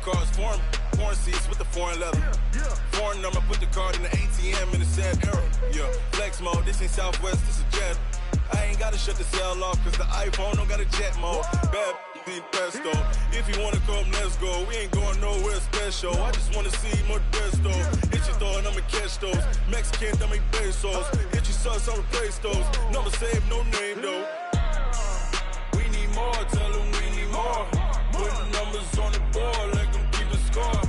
cars, foreign seats with the foreign leather. Foreign number, put the card in the ATM in the sad era. Yeah, flex mode, this ain't Southwest, this is Jet. I ain't gotta shut the cell off, cause the iPhone don't got a jet mode. Bad need pesto. If you wanna come, let's go. We ain't going nowhere special. I just wanna see more pesto. Hit your thought, I'ma catch those. Mexican, that make pesos. Hit your sus, I'll replace those. Number saved, no name though. We need more, tell them we need more. Putting numbers on the board, like them keep the score.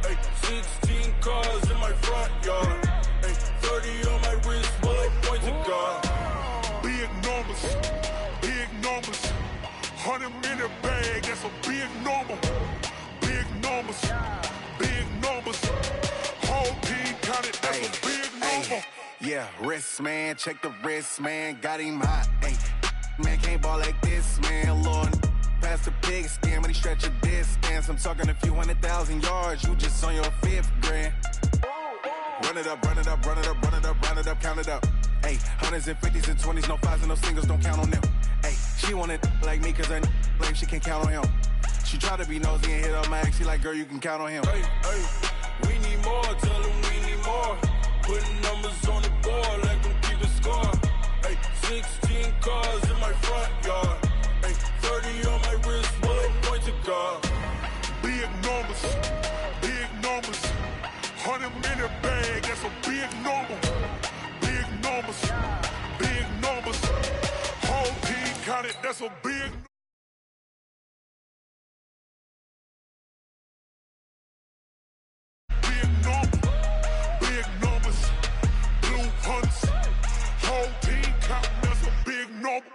Ay, 16 cars in my front yard. Ay, 30 on my wrist, while I point to God. Big numbers, big numbers. 100-minute bag, that's a big number. Big numbers, big numbers. Whole team counted, that's a big number. Yeah, wrist man, check the wrist man, got him hot. Ay, man can't ball like this, man. Lord, past the pig skin when he stretch a distance. I'm talking a few 100,000 yards, you just on your 5th grand. Run it up, run it up, run it up, run it up, run it up, count it up. Ay, 100s and 50s and 20s, no 5s and no singles, don't count on them. Ay, she want it like me cause her blame, she can't count on him. She try to be nosy and hit up my ex, she like, girl, you can count on him. Hey, hey, we need more, tell them we need more. Putting numbers on the board, like them keep the score. Hey, 16 cars in my front yard. Hey, 30 on my wrist, while I point to God. Big numbers, big numbers. 100-minute bag, that's a big number. Big numbers, big numbers. Whole team counted, that's a big number. Big numbers, blue hunts. Whole team counting, that's a big number.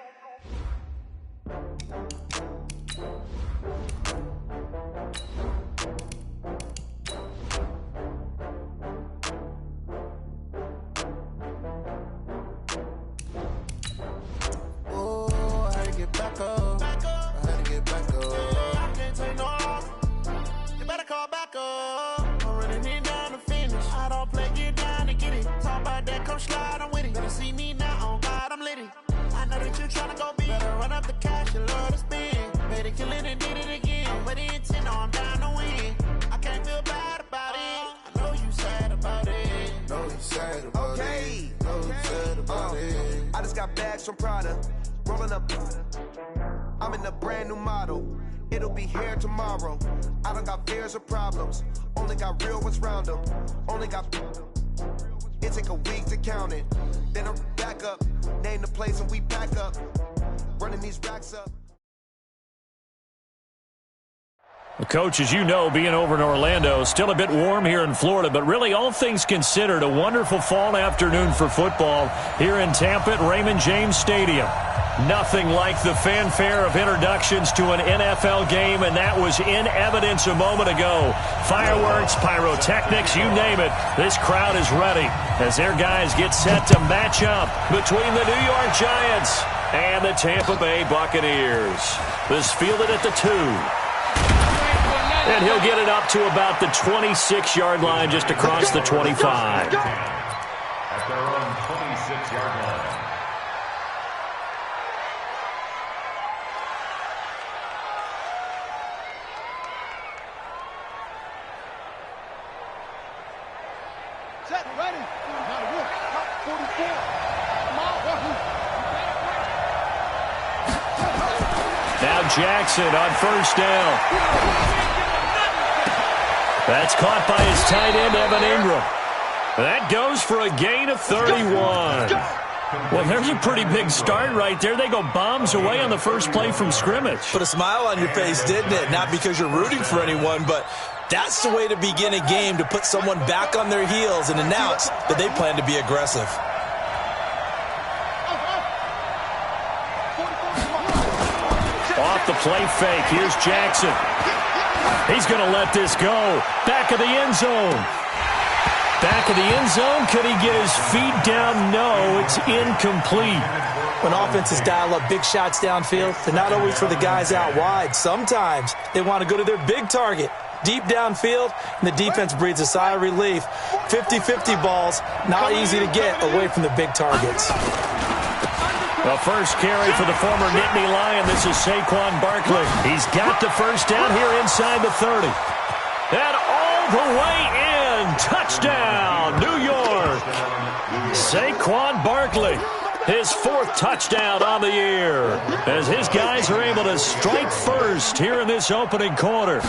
Back up. I had to get back up. I can't take no loss. You better call back up. I'm running it down to finish. I don't play, get down to get it. Talk about that, come slide, I'm with it. Better see me now, on God, I'm lit it. I know that you tryna go big. Better run up the cash, you love to spend. Made it, kill it, and did it again. I'm with the intent, no, I'm down to win. I can't feel bad about it. I know you sad about it. Know you sad about it. Know you sad about it. I just got bags from Prada. Rolling up, I'm in a brand new model. It'll be here tomorrow. I don't got fears or problems. Only got real ones round them. Only got. It take a week to count it. Then I'm back up. Name the place and we pack up. Running these racks up. Well, Coach, as you know, being over in Orlando, still a bit warm here in Florida, but really all things considered, a wonderful fall afternoon for football here in Tampa at Raymond James Stadium. Nothing like the fanfare of introductions to an NFL game, and that was in evidence a moment ago. Fireworks, pyrotechnics, you name it. This crowd is ready as their guys get set to match up between the New York Giants and the Tampa Bay Buccaneers. This fielded at the 2. And he'll get it up to about the 26-yard line, just across the 25. At their own 26-yard line. Set, ready. Now the work. 44. Now Jackson on first down. That's caught by his tight end, Evan Ingram. That goes for a gain of 31. Well, there's a pretty big start right there. They go bombs away on the first play from scrimmage. Put a smile on your face, didn't it? Not because you're rooting for anyone, but that's the way to begin a game, to put someone back on their heels and announce that they plan to be aggressive. Off the play fake, here's Jackson. He's going to let this go. Back of the end zone. Back of the end zone. Could he get his feet down? No, it's incomplete. When offenses dial up big shots downfield, they're not always for the guys out wide. Sometimes they want to go to their big target, deep downfield, and the defense breathes a sigh of relief. 50-50 balls, not easy to get away from the big targets. The first carry for the former Nittany Lion. This is Saquon Barkley. He's got the first down here inside the 30. And all the way in. Touchdown, New York. Saquon Barkley, his 4th touchdown on the year, as his guys are able to strike first here in this opening quarter.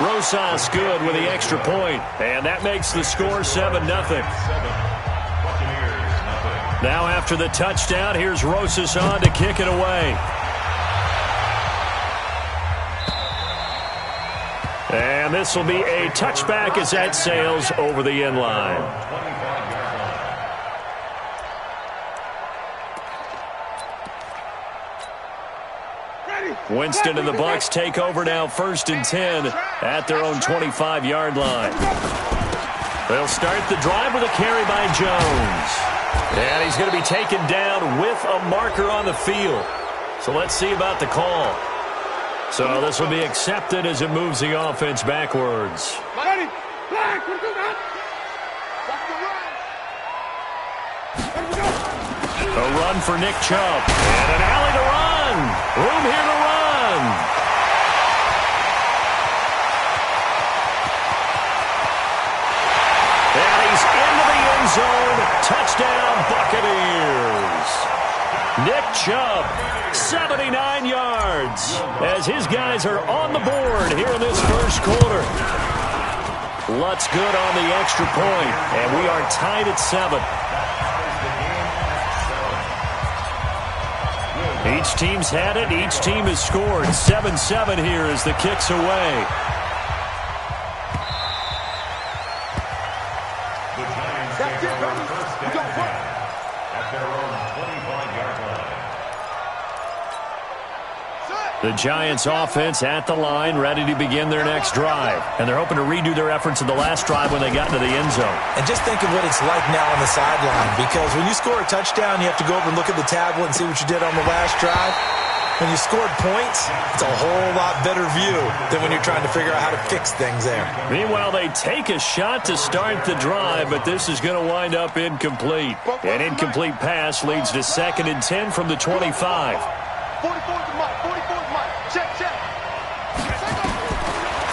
Rosas good with the extra point, and that makes the score 7-0. Now after the touchdown, here's Rosas on to kick it away. And this will be a touchback as that sails over the end line. Winston and the Bucs take over now, 1st and 10 at their own 25-yard line. They'll start the drive with a carry by Jones. And he's going to be taken down with a marker on the field. So let's see about the call. So this will be accepted as it moves the offense backwards. A run for Nick Chubb. And an alley to run. Room here to run. And he's into the end zone. Touchdown, Buccaneers. Nick Chubb, 79 yards, as his guys are on the board here in this first quarter. Lutz good on the extra point, and we are tied at 7. Each team's had it. Each team has scored. 7-7 here as the kick's away. The Giants take over first and 10 at their own 25-yard line. The Giants offense at the line, ready to begin their next drive. And they're hoping to redo their efforts in the last drive when they got into the end zone. And just think of what it's like now on the sideline, because when you score a touchdown, you have to go over and look at the tablet and see what you did on the last drive. When you scored points, it's a whole lot better view than when you're trying to figure out how to fix things there. Meanwhile, they take a shot to start the drive, but this is going to wind up incomplete. An incomplete pass leads to 2nd and 10 from the 25. 44's Mike. 44's Mike. Check.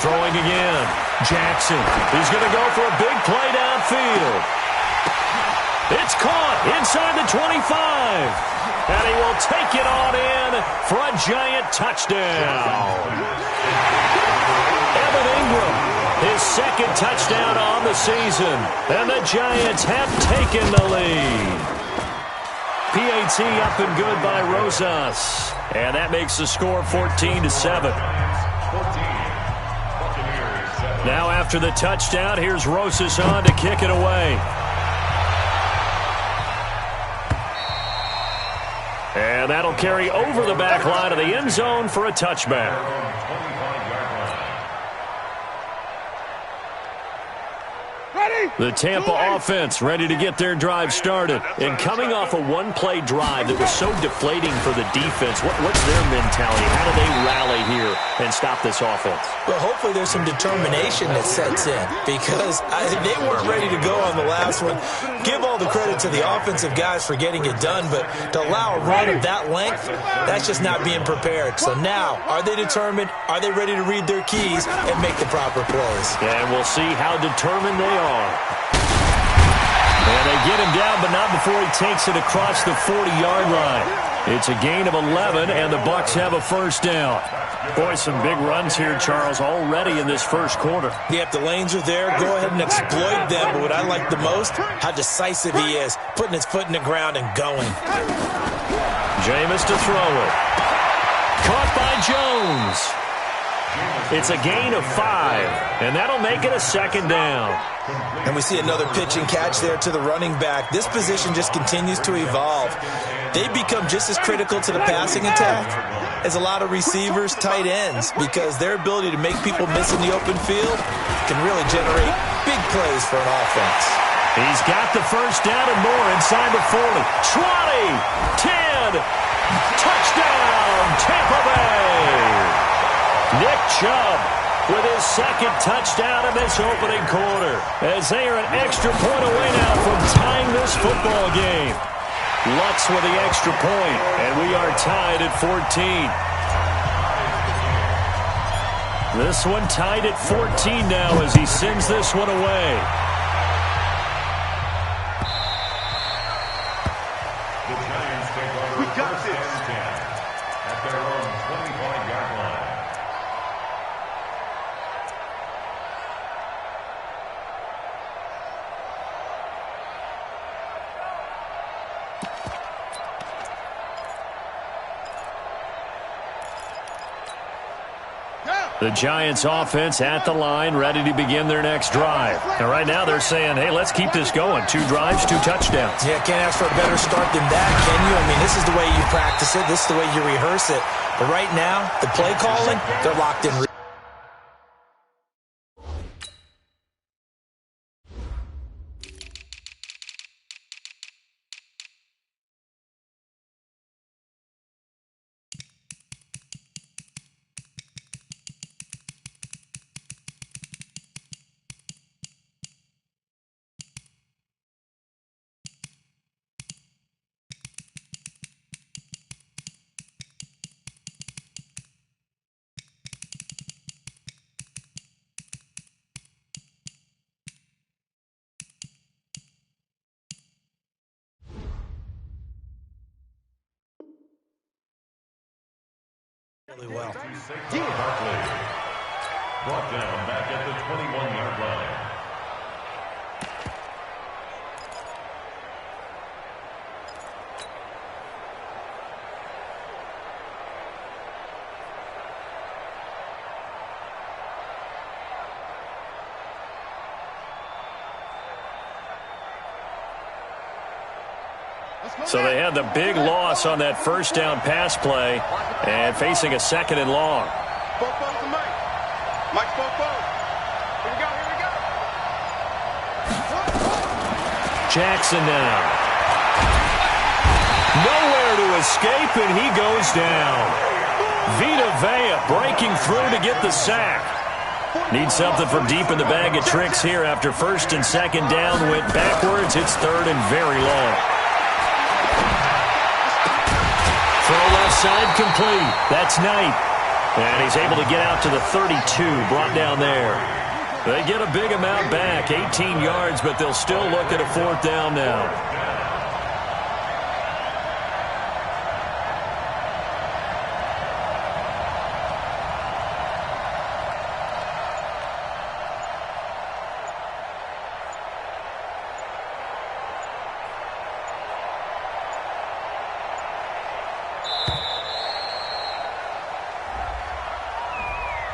Throwing again. Jackson. He's going to go for a big play downfield. It's caught inside the 25. And he will take it on in for a giant touchdown. Evan Ingram, his 2nd touchdown on the season. And the Giants have taken the lead. PAT up and good by Rosas. And that makes the score 14-7. Now after the touchdown, here's Rosas on to kick it away. And that'll carry over the back line of the end zone for a touchback. The Tampa offense ready to get their drive started. And coming off a one-play drive that was so deflating for the defense, what's their mentality? How do they rally here and stop this offense? Well, hopefully there's some determination that sets in, because they weren't ready to go on the last one. Give all the credit to the offensive guys for getting it done, but to allow a run of that length, that's just not being prepared. So now, are they determined? Are they ready to read their keys and make the proper plays? And we'll see how determined they are. And they get him down, but not before he takes it across the 40-yard line. It's a gain of 11, and the Bucs have a first down. Boy, some big runs here, Charles, already in this first quarter. Yep, the lanes are there. Go ahead and exploit them. But what I like the most, how decisive he is, putting his foot in the ground and going. Jameis to throw it. Caught by Jones. It's a gain of 5, and that'll make it a second down. And we see another pitch and catch there to the running back. This position just continues to evolve. They become just as critical to the passing attack as a lot of receivers, tight ends, because their ability to make people miss in the open field can really generate big plays for an offense. He's got the first down and more inside the 40. 20, 10, touchdown, Tampa Bay. Nick Chubb with his second touchdown in this opening quarter, as they are an extra point away now from tying this football game. Lutz with the extra point, and we are tied at 14. This one tied at 14 now as he sends this one away. The Giants take over first and 10 at their own 25-yard line. The Giants offense at the line, ready to begin their next drive. And right now they're saying, hey, let's keep this going. 2 drives, 2 touchdowns. Yeah, can't ask for a better start than that, can you? I mean, this is the way you practice it. This is the way you rehearse it. But right now, the play calling, they're locked in. Really well. Brought down back at the 21-yard line. So they had the big loss on that first down pass play and facing a 2nd and long. Mike, here we go. Jackson now. Nowhere to escape, and he goes down. Vita Vea breaking through to get the sack. Need something from deep in the bag of tricks here after 1st and 2nd down. Went backwards. It's 3rd and very long. Throw left side complete. That's Knight. And he's able to get out to the 32, brought down there. They get a big amount back, 18 yards, but they'll still look at a 4th down now.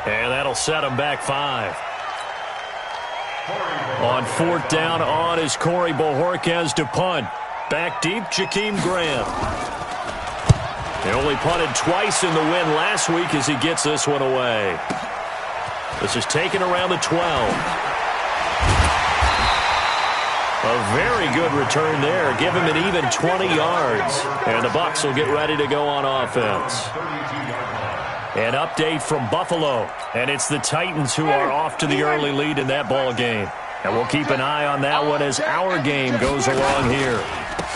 And that'll set him back 5. On 4th down, on is Corey Bojorquez to punt. Back deep, Jakeem Graham. They only punted twice in the win last week as he gets this one away. This is taken around the 12. A very good return there. Give him an even 20 yards. And the Bucs will get ready to go on offense. An update from Buffalo, and it's the Titans who are off to the early lead in that ball game. And we'll keep an eye on that one as our game goes along here.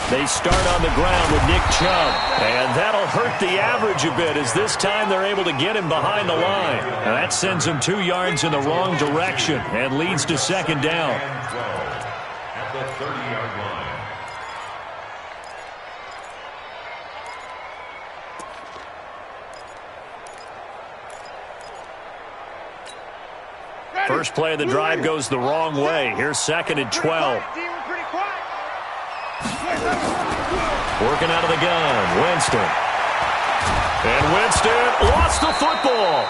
They start on the ground with Nick Chubb, and that'll hurt the average a bit as this time they're able to get him behind the line. And that sends him 2 yards in the wrong direction and leads to 2nd down. At the 30-yard line. First play of the drive goes the wrong way. Here's 2nd and 12. Working out of the gun, Winston. And Winston lost the football.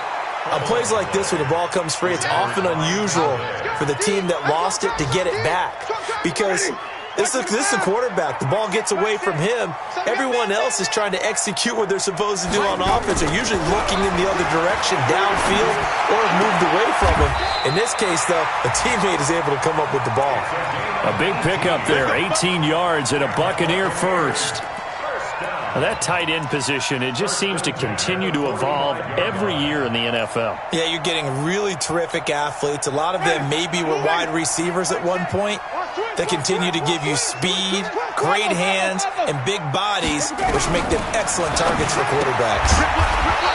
On plays like this, when the ball comes free, it's often unusual for the team that lost it to get it back. Because this is the quarterback. The ball gets away from him. Everyone else is trying to execute what they're supposed to do on offense. They're usually looking in the other direction, downfield, or have moved away from him. In this case, though, a teammate is able to come up with the ball. A big pickup there, 18 yards and a Buccaneer first. Now that tight end position, it just seems to continue to evolve every year in the NFL. Yeah, you're getting really terrific athletes. A lot of them maybe were wide receivers at one point. They continue to give you speed, great hands and big bodies, which make them excellent targets for quarterbacks.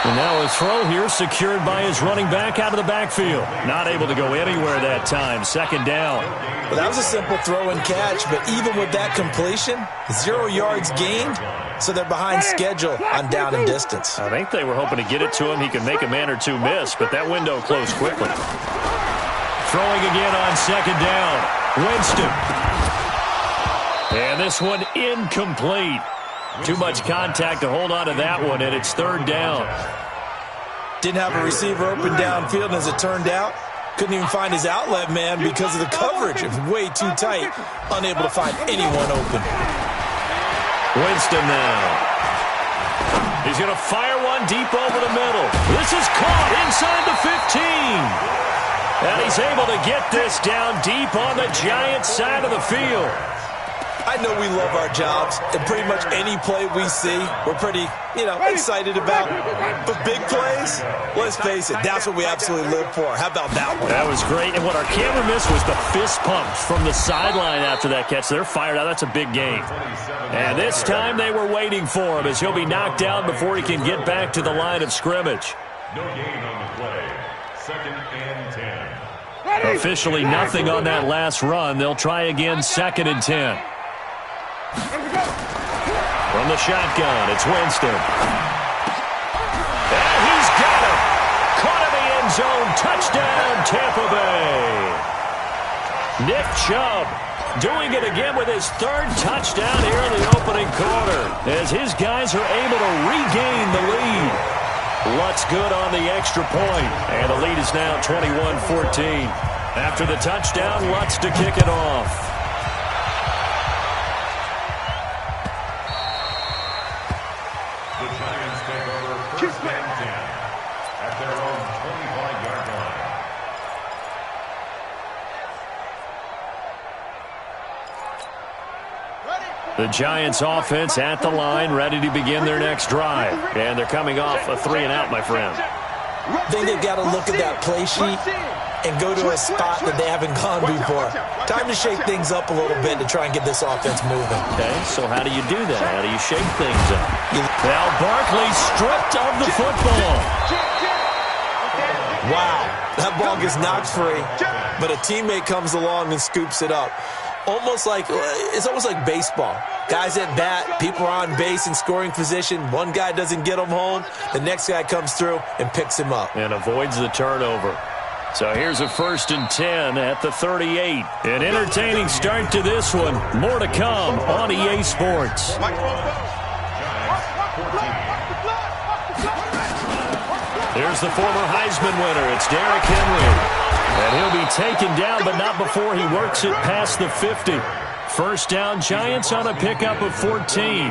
And now his throw here secured by his running back out of the backfield. Not able to go anywhere that time. Second down. Well, that was a simple throw and catch, but even with that completion, 0 yards gained, so they're behind schedule on down and distance. I think they were hoping to get it to him. He could make a man or two miss, but that window closed quickly. Throwing again on second down. Winston. And this one incomplete. Too much contact to hold on to that one, and it's third down. Didn't have a receiver open downfield, and as it turned out, couldn't even find his outlet man because of the coverage. It was way too tight. Unable to find anyone open. Winston now. He's going to fire one deep over the middle. This is caught inside the 15. And he's able to get this down deep on the Giants side of the field. I know we love our jobs, and pretty much any play we see, we're pretty, excited about. But big plays, let's face it, that's what we absolutely live for. How about that one? That was great, and what our camera missed was the fist pumps from the sideline after that catch. They're fired out. That's a big gain. And this time they were waiting for him as he'll be knocked down before he can get back to the line of scrimmage. No gain on the play. Second and 10. Officially nothing on that last run. They'll try again, second and 10. From the shotgun, it's Winston. And he's got him. Caught in the end zone. Touchdown, Tampa Bay. Nick Chubb doing it again with his third touchdown here in the opening quarter as his guys are able to regain the lead. Lutz good on the extra point, and the lead is now 21-14. After the touchdown, Lutz to kick it off. The Giants offense at the line, ready to begin their next drive. And they're coming off a 3-and-out, my friend. I think they've got to look at that play sheet and go to a spot that they haven't gone before. Time to shake things up a little bit to try and get this offense moving. Okay, so how do you do that? How do you shake things up? Now Barkley stripped of the football. Wow, that ball gets knocked free, but a teammate comes along and scoops it up. It's almost like baseball. Guys at bat, people are on base in scoring position. One guy doesn't get him home. The next guy comes through and picks him up. And avoids the turnover. So here's a 1st and 10 at the 38. An entertaining start to this one. More to come on EA Sports. Here's the former Heisman winner. It's Derrick Henry. And he'll be taken down, but not before he works it past the 50. First down, Giants on a pickup of 14.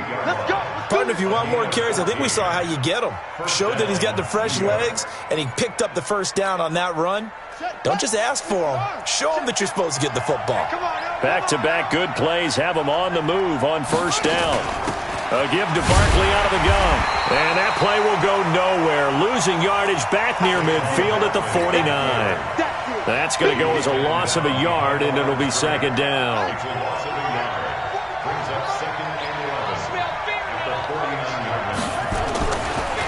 Partner, if you want more carries, I think we saw how you get them. Showed that he's got the fresh legs, and he picked up the first down on that run. Don't just ask for them. Show them that you're supposed to get the football. Back-to-back good plays have him on the move on first down. A give to Barkley out of the gun. And that play will go nowhere. Losing yardage back near midfield at the 49. That's going to go as a loss of a yard, and it'll be second down.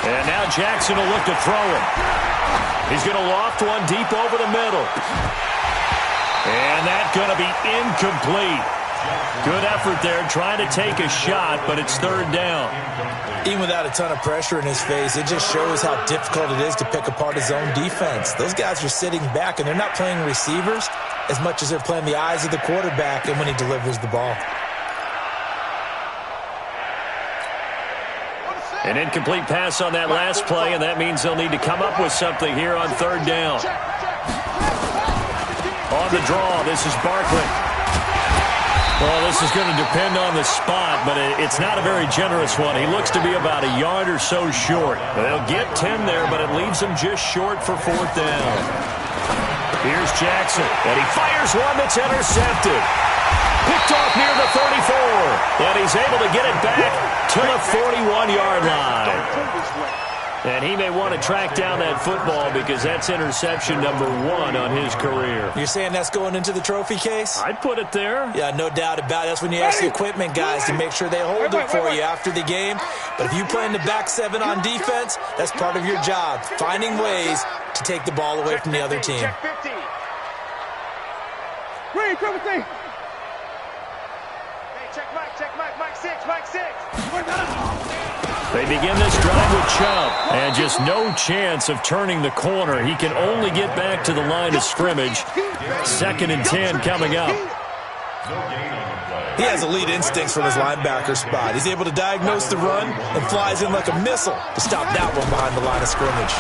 And now Jackson will look to throw it. He's going to loft one deep over the middle. And that's going to be incomplete. Good effort there, trying to take a shot, but it's third down. Even without a ton of pressure in his face, it just shows how difficult it is to pick apart his own defense. Those guys are sitting back, and they're not playing receivers as much as they're playing the eyes of the quarterback and when he delivers the ball. An incomplete pass on that last play, and that means they'll need to come up with something here on third down. On the draw, this is Barkley. Well, this is going to depend on the spot, but it's not a very generous one. He looks to be about a yard or so short. They'll get 10 there, but it leaves him just short for fourth down. Here's Jackson, and he fires one that's intercepted. Picked off near the 34, and he's able to get it back to the 41-yard line. And he may want to track down that football because that's interception number 1 on his career. You're saying that's going into the trophy case? I'd put it there. Yeah, no doubt about it. That's when you ask the equipment guys to make sure they hold it for you after the game. But if you play in the back 7 on defense, that's part of your job, finding ways to take the ball away from the other team. Check 50. Read, triple T. Hey, check Mike 6. They begin this drive with Chubb, and just no chance of turning the corner. He can only get back to the line of scrimmage. 2nd and 10 coming up. He has elite instincts from his linebacker spot. He's able to diagnose the run and flies in like a missile to stop that one behind the line of scrimmage.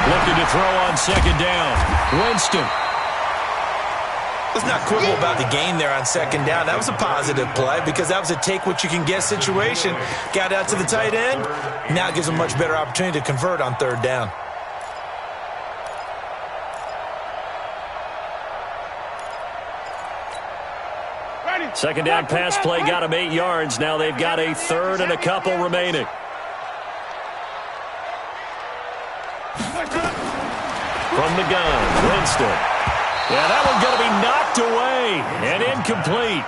Looking to throw on 2nd down. Winston. Let's not quibble about the gain there on 2nd down. That was a positive play because that was a take-what-you-can-get situation. Got out to the tight end. Now it gives him a much better opportunity to convert on 3rd down. Second down pass play got him 8 yards. Now they've got a 3rd and a couple remaining. From the gun, Winston. Yeah, that one's going to be knocked away and incomplete.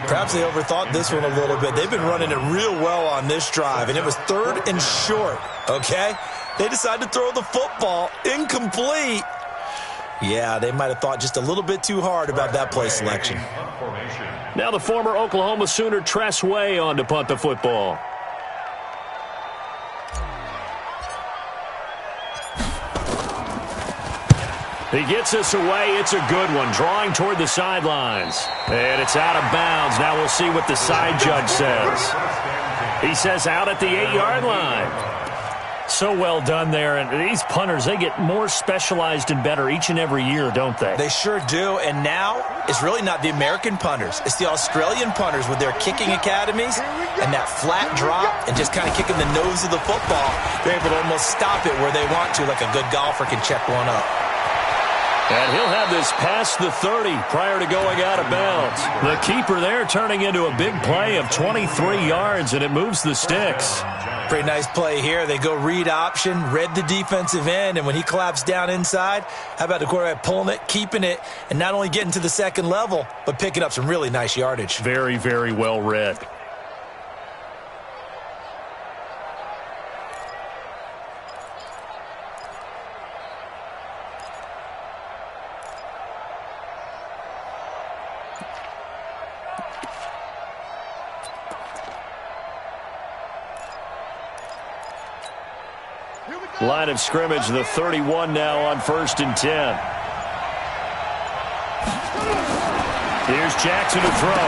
Perhaps they overthought this one a little bit. They've been running it real well on this drive, and it was 3rd and short, okay? They decided to throw the football incomplete. Yeah, they might have thought just a little bit too hard about that play selection. Now the former Oklahoma Sooner Tress Way on to punt the football. He gets us away. It's a good one. Drawing toward the sidelines. And it's out of bounds. Now we'll see what the side judge says. He says out at the 8-yard line. So well done there. And these punters, they get more specialized and better each and every year, don't they? They sure do. And now it's really not the American punters. It's the Australian punters with their kicking academies and that flat drop and just kind of kicking the nose of the football. They're able to almost stop it where they want to, like a good golfer can check one up. And he'll have this past the 30 prior to going out of bounds. The keeper there turning into a big play of 23 yards, and it moves the sticks. Pretty nice play here. They go read option, read the defensive end, and when he collapsed down inside, how about the quarterback pulling it, keeping it, and not only getting to the 2nd level, but picking up some really nice yardage. Very, very well read. Line of scrimmage, the 31 now on 1st and 10. Here's Jackson to throw.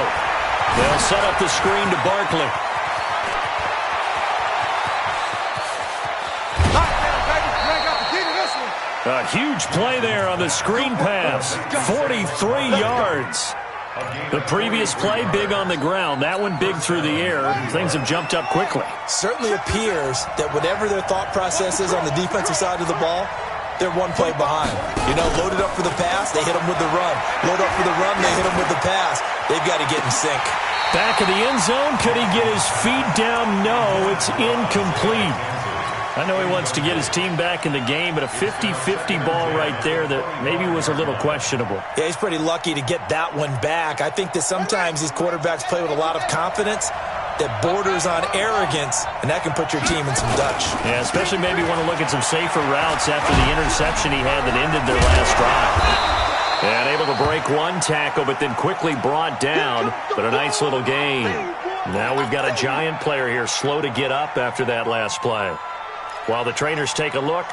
They'll set up the screen to Barkley. A huge play there on the screen pass. 43 yards. The previous play, big on the ground. That one big through the air. Things have jumped up quickly. Certainly appears that whatever their thought process is on the defensive side of the ball, they're one play behind. You know, loaded up for the pass, they hit them with the run. Load up for the run, they hit them with the pass. They've got to get in sync. Back of the end zone. Could he get his feet down? No, it's incomplete. I know he wants to get his team back in the game, but a 50-50 ball right there that maybe was a little questionable. Yeah, he's pretty lucky to get that one back. I think that sometimes these quarterbacks play with a lot of confidence that borders on arrogance, and that can put your team in some Dutch. Yeah, especially maybe want to look at some safer routes after the interception he had that ended their last drive. And able to break one tackle, but then quickly brought down, but a nice little gain. Now we've got a giant player here, slow to get up after that last play. While the trainers take a look,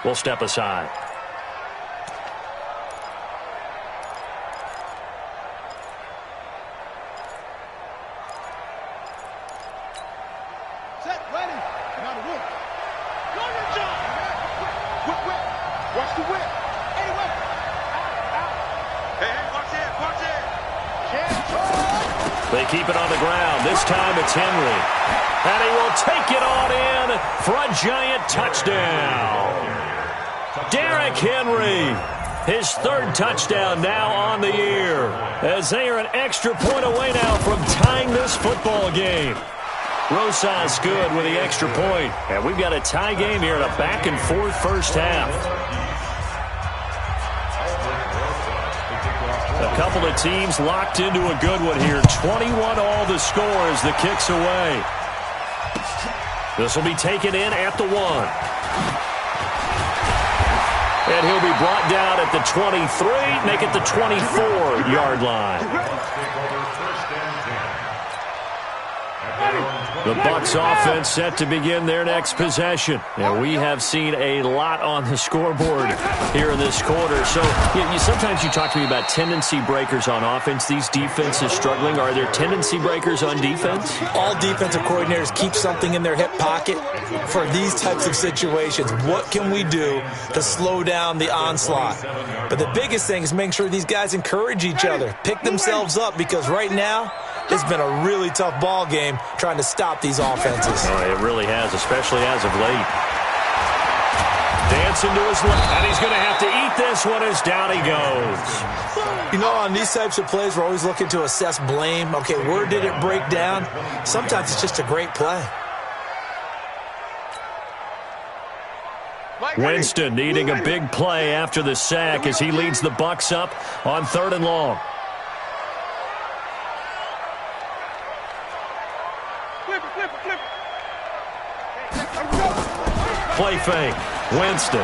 we'll step aside. Set, ready. Now the whip. Roger John. Whip. Watch the whip. Hey, whip. Out. Hey, watch it. They keep it on the ground. This time it's Henry. And he will take it on in for a giant touchdown. Derrick Henry, his 3rd touchdown now on the year, as they are an extra point away now from tying this football game. Rosas good with the extra point. And we've got a tie game here in a back-and-forth first half. A couple of teams locked into a good one here. 21 all the score as the kick's away. This will be taken in at the 1. And he'll be brought down at the 23, make it the 24-yard line. The Bucs offense set to begin their next possession. And we have seen a lot on the scoreboard here in this quarter. So sometimes you talk to me about tendency breakers on offense. These defenses struggling. Are there tendency breakers on defense? All defensive coordinators keep something in their hip pocket for these types of situations. What can we do to slow down the onslaught? But the biggest thing is making sure these guys encourage each other, pick themselves up, because right now, it's been a really tough ball game trying to stop these offenses. Oh, it really has, especially as of late. Dancing to his left, and he's going to have to eat this one as down he goes. You know, on these types of plays, we're always looking to assess blame. Okay, where did it break down? Sometimes it's just a great play. Winston needing a big play after the sack as he leads the Bucs up on 3rd and long. Play fake. Winston.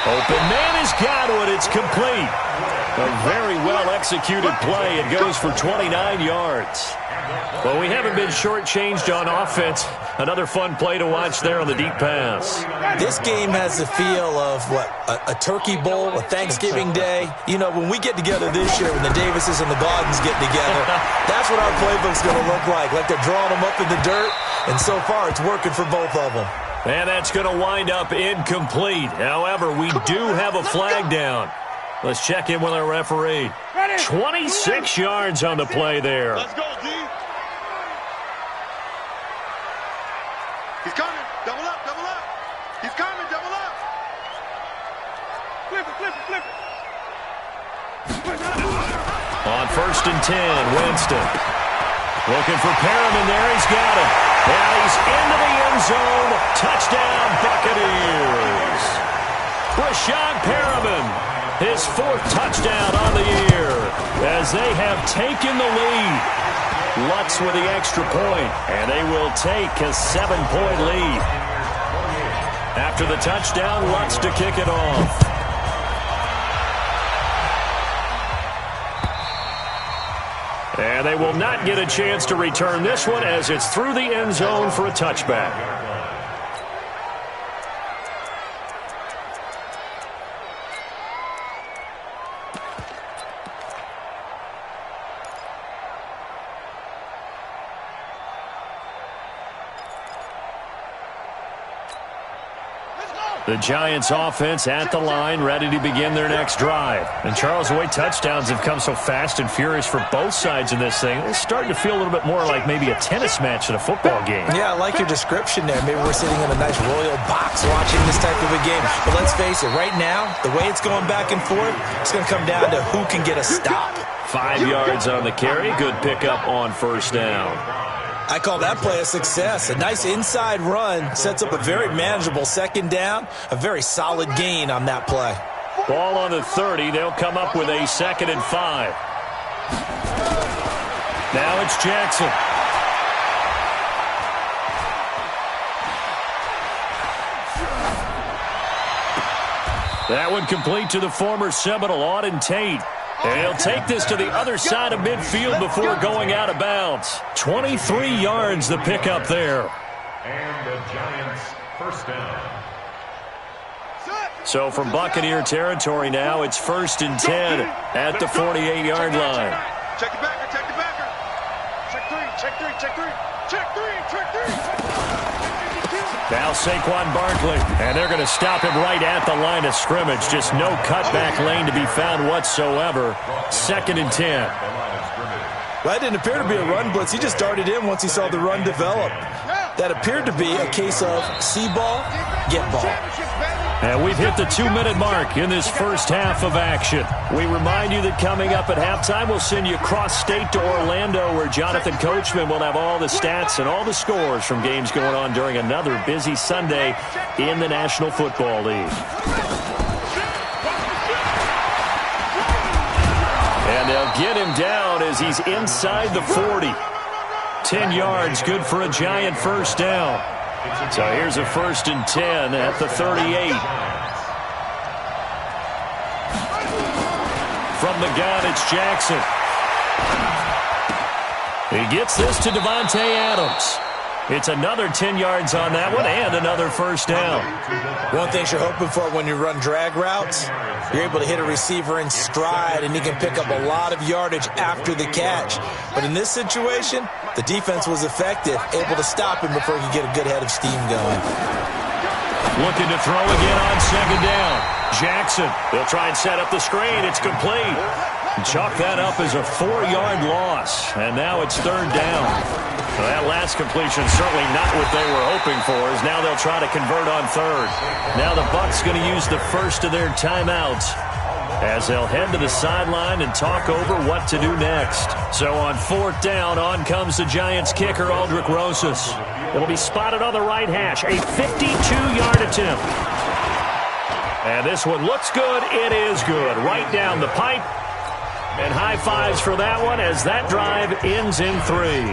Open man has got it. It's complete. A very well-executed play. It goes for 29 yards. Well, we haven't been shortchanged on offense. Another fun play to watch there on the deep pass. This game has the feel of, a turkey bowl, a Thanksgiving day. You know, when we get together this year, when the Davises and the Gaudens get together, that's what our playbook's going to look like they're drawing them up in the dirt, and so far it's working for both of them. And that's going to wind up incomplete. However, we do have a flag down. Let's check in with our referee. 26 yards on the play there. Let's go, D. He's coming. Double up, double up. He's coming, double up. Flip it, flip it, flip it. On 1st and 10, Winston. Looking for Perriman there. He's got it. And he's into the end zone. Touchdown, Buccaneers. Rashad Perriman, his 4th touchdown on the year as they have taken the lead. Lutz with the extra point, and they will take a 7-point lead. After the touchdown, Lutz to kick it off. And they will not get a chance to return this one as it's through the end zone for a touchback. The Giants offense at the line, ready to begin their next drive. And Charles, the way touchdowns have come so fast and furious for both sides in this thing, it's starting to feel a little bit more like maybe a tennis match in a football game. Yeah, I like your description there. Maybe we're sitting in a nice royal box watching this type of a game. But let's face it, right now, the way it's going back and forth, it's going to come down to who can get a stop. 5 yards on the carry. Good pickup on 1st down. I call that play a success. A nice inside run sets up a very manageable 2nd down. A very solid gain on that play. Ball on the 30. They'll come up with a 2nd and 5. Now it's Jackson. That one complete to the former Seminole, Auden Tate. And he'll take this to the other side of midfield before going out of bounds. 23 yards the pickup there. And the Giants 1st down. So from Buccaneer territory now, it's 1st and 10 at the 48-yard line. Check the backer, check the backer. Check 3, check 3, check 3. Check 3, check 3. Now Saquon Barkley, and they're going to stop him right at the line of scrimmage. Just no cutback lane to be found whatsoever. 2nd and 10. Well, that didn't appear to be a run blitz. He just darted in once he saw the run develop. That appeared to be a case of see ball, get ball. And we've hit the 2-minute mark in this first half of action. We remind you that coming up at halftime, we'll send you cross-state to Orlando, where Jonathan Coachman will have all the stats and all the scores from games going on during another busy Sunday in the National Football League. And they'll get him down as he's inside the 40. 10 yards, good for a Giant first down. So here's a 1st and 10 at the 38. From the gun, it's Jackson. He gets this to Devontae Adams. It's another 10 yards on that one and another first down. One thing you're hoping for when you run drag routes, you're able to hit a receiver in stride and he can pick up a lot of yardage after the catch. But in this situation, the defense was effective, able to stop him before he could get a good head of steam going. Looking to throw again on 2nd down. Jackson, they'll try and set up the screen. It's complete. Chalk that up as a 4-yard loss. And now it's 3rd down. Well, that last completion certainly not what they were hoping for, as now they'll try to convert on 3rd. Now the Bucs going to use the first of their timeouts as they'll head to the sideline and talk over what to do next. So on 4th down, on comes the Giants kicker, Aldrick Rosas. It'll be spotted on the right hash, a 52-yard attempt. And this one looks good. It is good. Right down the pipe. And high fives for that one as that drive ends in 3.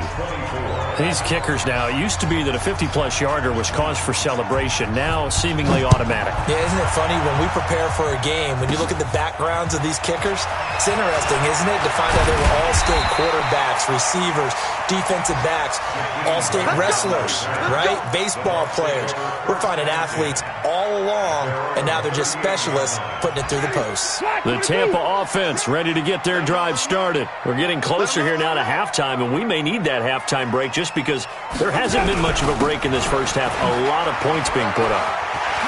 These kickers now, it used to be that a 50-plus yarder was cause for celebration. Now seemingly automatic. Yeah, isn't it funny when we prepare for a game, when you look at the backgrounds of these kickers, it's interesting, isn't it, to find out they were all-state quarterbacks, receivers, defensive backs, all-state wrestlers, right? Baseball players. We're finding athletes all along, and now they're just specialists putting it through the posts. The Tampa offense ready to get their drive started. We're getting closer here now to halftime, and we may need that halftime break just because there hasn't been much of a break in this first half. A lot of points being put up.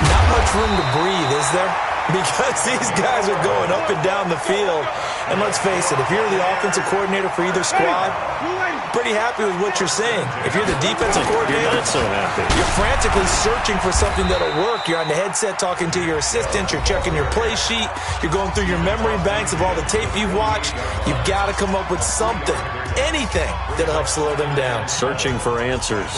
Not much room to breathe, is there? Because these guys are going up and down the field. And let's face it, if you're the offensive coordinator for either squad, pretty happy with what you're saying. If you're the defensive coordinator, you're not so happy. You're frantically searching for something that'll work. You're on the headset talking to your assistant. You're checking your play sheet. You're going through your memory banks of all the tape you've watched. You've got to come up with something, anything that'll help slow them down. Searching for answers.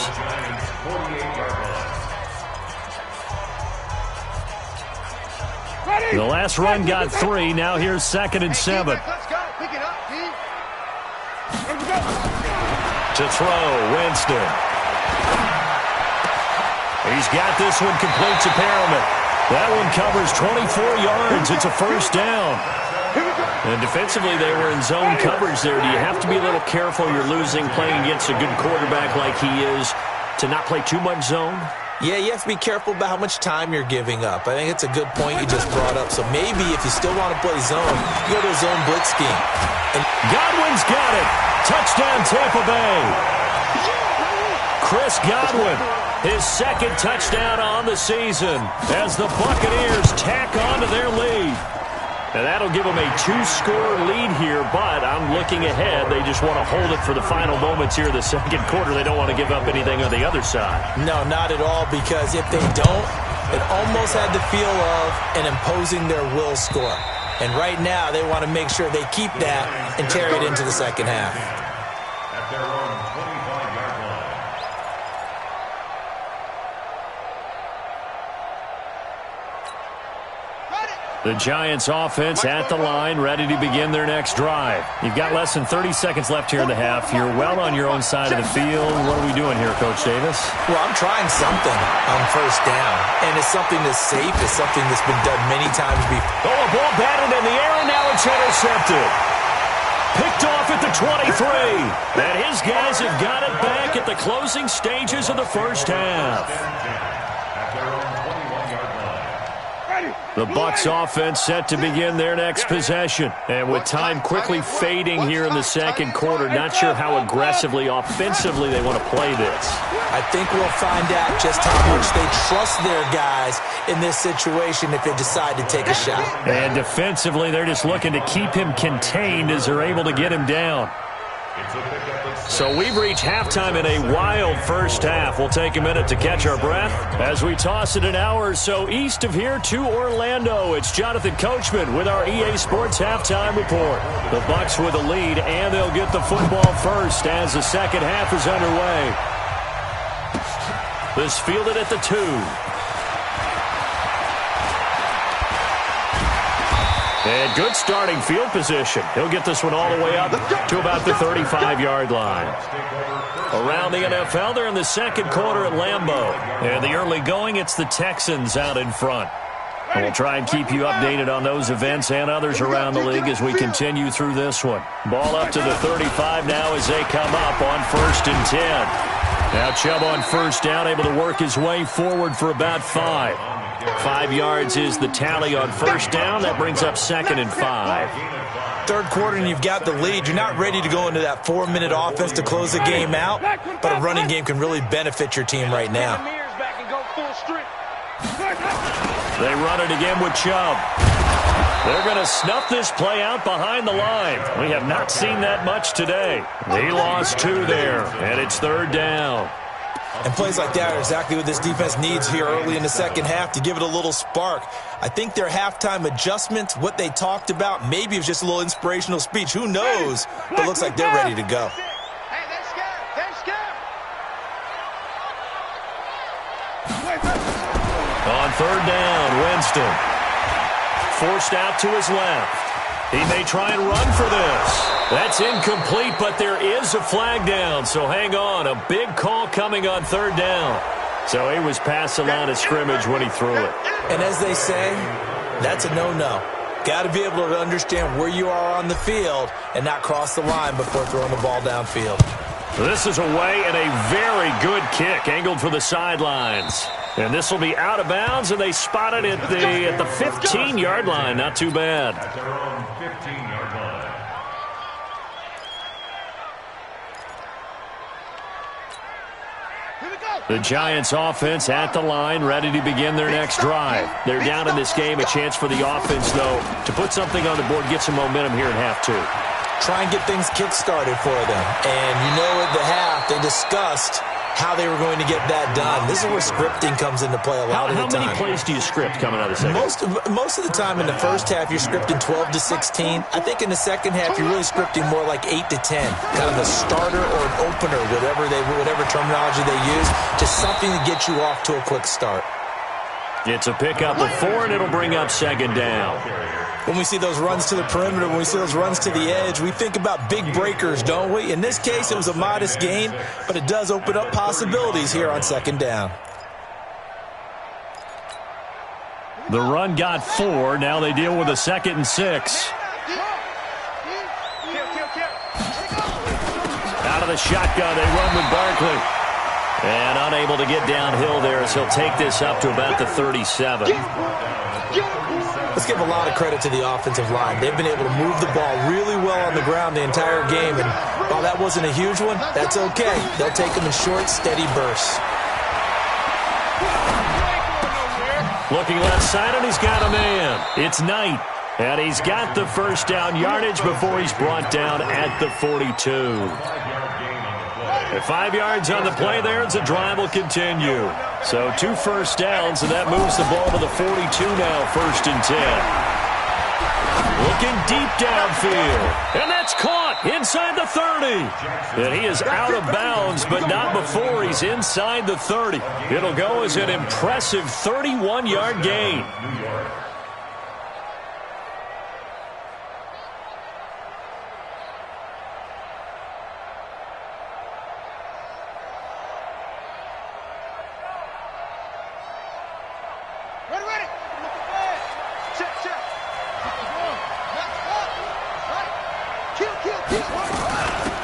The last run got 3. Now here's 2nd and 7. To throw, Winston. He's got this one complete to Perriman. That one covers 24 yards. It's a first down. And defensively, they were in zone coverage there. Do you have to be a little careful? You're losing playing against a good quarterback like he is to not play too much zone? Yeah, you have to be careful about how much time you're giving up. I think it's a good point you just brought up. So maybe if you still want to play zone, you go to a zone blitz scheme. And Godwin's got it. Touchdown, Tampa Bay. Chris Godwin, his 2nd touchdown on the season as the Buccaneers tack on to their lead. And that'll give them a 2-score lead here, but I'm looking ahead. They just want to hold it for the final moments here in the 2nd quarter. They don't want to give up anything on the other side. No, not at all, because if they don't, it almost had the feel of an imposing their will score. And right now, they want to make sure they keep that and carry it into the 2nd half. At their own 25-yard line. The Giants offense at the line, ready to begin their next drive. You've got less than 30 seconds left here in the half. You're well on your own side of the field. What are we doing here, Coach Davis? Well, I'm trying something on first down, and it's something that's safe. It's something that's been done many times before. Oh, a ball batted in the air, and now it's intercepted. Picked off at the 23. And his guys have got it back at the closing stages of the first half. At their own 21-yard line. The Bucs offense set to begin their next possession. And with time quickly fading here in the 2nd quarter, not sure how aggressively, offensively they want to play this. I think we'll find out just how much they trust their guys in this situation if they decide to take a shot. And defensively, they're just looking to keep him contained as they're able to get him down. So we've reached halftime in a wild first half. We'll take a minute to catch our breath as we toss it an hour or so east of here to Orlando. It's Jonathan Coachman with our EA Sports Halftime Report. The Bucs with the lead, and they'll get the football first as the second half is underway. This fielded at the 2. And good starting field position. He'll get this one all the way up to about the 35-yard line. Around the NFL, they're in the second quarter at Lambeau. And the early going, it's the Texans out in front. And we'll try and keep you updated on those events and others around the league as we continue through this one. Ball up to the 35 now as they come up on 1st and 10. Now Chubb on first down, able to work his way forward for about 5. 5 yards is the tally on first down. That brings up 2nd and 5. Third quarter and you've got the lead. You're not ready to go into that 4-minute offense to close the game out, but a running game can really benefit your team right now. They run it again with Chubb. They're going to snuff this play out behind the line. We have not seen that much today. He lost 2 there, and it's 3rd down. And plays like that are exactly what this defense needs here early in the second half to give it a little spark. I think their halftime adjustments, what they talked about, maybe it was just a little inspirational speech. Who knows? But it looks like they're ready to go. On 3rd down, Winston. Forced out to his left. He may try and run for this. That's incomplete, but there is a flag down, so hang on. A big call coming on 3rd down. So he was past the line of scrimmage when he threw it. And as they say, that's a no-no. Got to be able to understand where you are on the field and not cross the line before throwing the ball downfield. This is away and a very good kick, angled for the sidelines. And this will be out of bounds, and they spot it at the 15-yard line. Not too bad. At their own 15-yard line. The Giants offense at the line, ready to begin their next drive. They're down in this game. A chance for the offense, though, to put something on the board, get some momentum here in half 2. Try and get things kick-started for them. And you know at the half, they discussed how they were going to get that done. This is where scripting comes into play a lot of the time. How many plays do you script coming out of the second? Most of the time in the first half, you're scripting 12 to 16. I think in the second half, you're really scripting more like 8 to 10. Kind of a starter or an opener, whatever terminology they use, just something to get you off to a quick start. It's a pickup of 4, and it'll bring up 2nd down. When we see those runs to the perimeter, when we see those runs to the edge, we think about big breakers, don't we? In this case, it was a modest gain, but it does open up possibilities here on 2nd down. The run got 4. Now they deal with a 2nd and 6. Out of the shotgun, they run with Barkley. And unable to get downhill there as he'll take this up to about the 37. Let's give a lot of credit to the offensive line. They've been able to move the ball really well on the ground the entire game. And while that wasn't a huge one, that's okay. They'll take them in short, steady bursts. Looking left side, and he's got a man. It's Knight. And he's got the first down yardage before he's brought down at the 42. 5 yards on the play there as the drive will continue. So 2 first downs, and that moves the ball to the 42 now, 1st and 10. Looking deep downfield, and that's caught inside the 30. And he is out of bounds, but not before he's inside the 30. It'll go as an impressive 31-yard gain.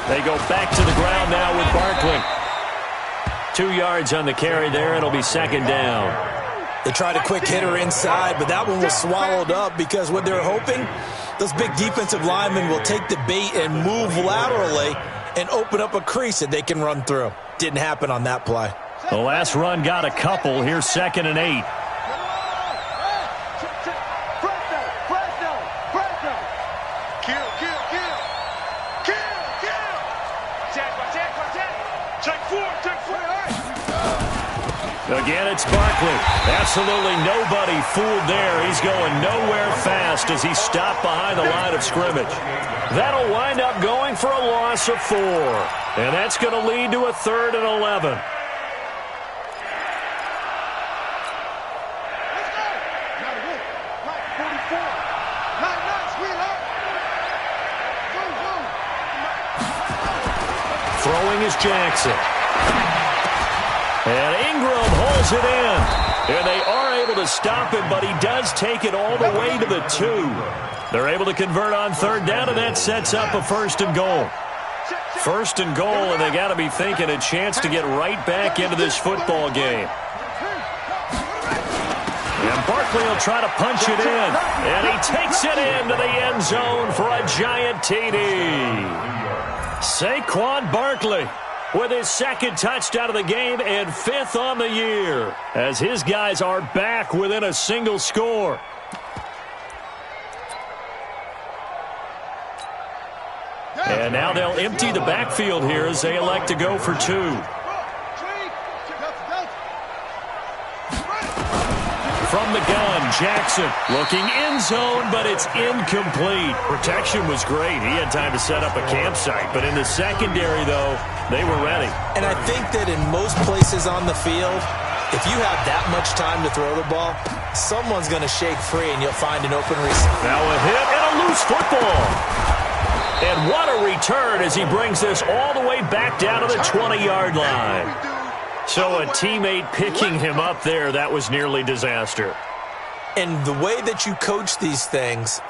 They go back to the ground now with Barkley. 2 yards on the carry there. It'll be 2nd down. They tried a quick hitter inside, but that one was swallowed up because what they're hoping, those big defensive linemen will take the bait and move laterally and open up a crease that they can run through. Didn't happen on that play. The last run got a couple. Here's 2nd and 8. Again, it's Barkley. Absolutely nobody fooled there. He's going nowhere fast as he's stopped behind the line of scrimmage. That'll wind up going for a loss of 4. And that's going to lead to a 3rd and 11. Throwing is Jackson. And Ingram holds it in. And they are able to stop him, but he does take it all the way to the 2. They're able to convert on 3rd down, and that sets up a 1st and goal. 1st and goal, and they got to be thinking a chance to get right back into this football game. And Barkley will try to punch it in. And he takes it into the end zone for a giant TD. Saquon Barkley with his 2nd touchdown of the game and 5th on the year as his guys are back within a single score. And now they'll empty the backfield here as they elect to go for 2. From the gun, Jackson looking end zone, but it's incomplete. Protection was great. He had time to set up a campsite, but in the secondary, though, they were ready. And I think that in most places on the field, if you have that much time to throw the ball, someone's going to shake free and you'll find an open receiver. Now a hit and a loose football. And what a return as he brings this all the way back down to the 20-yard line. So a teammate picking him up there, that was nearly disaster. And the way that you coach these things,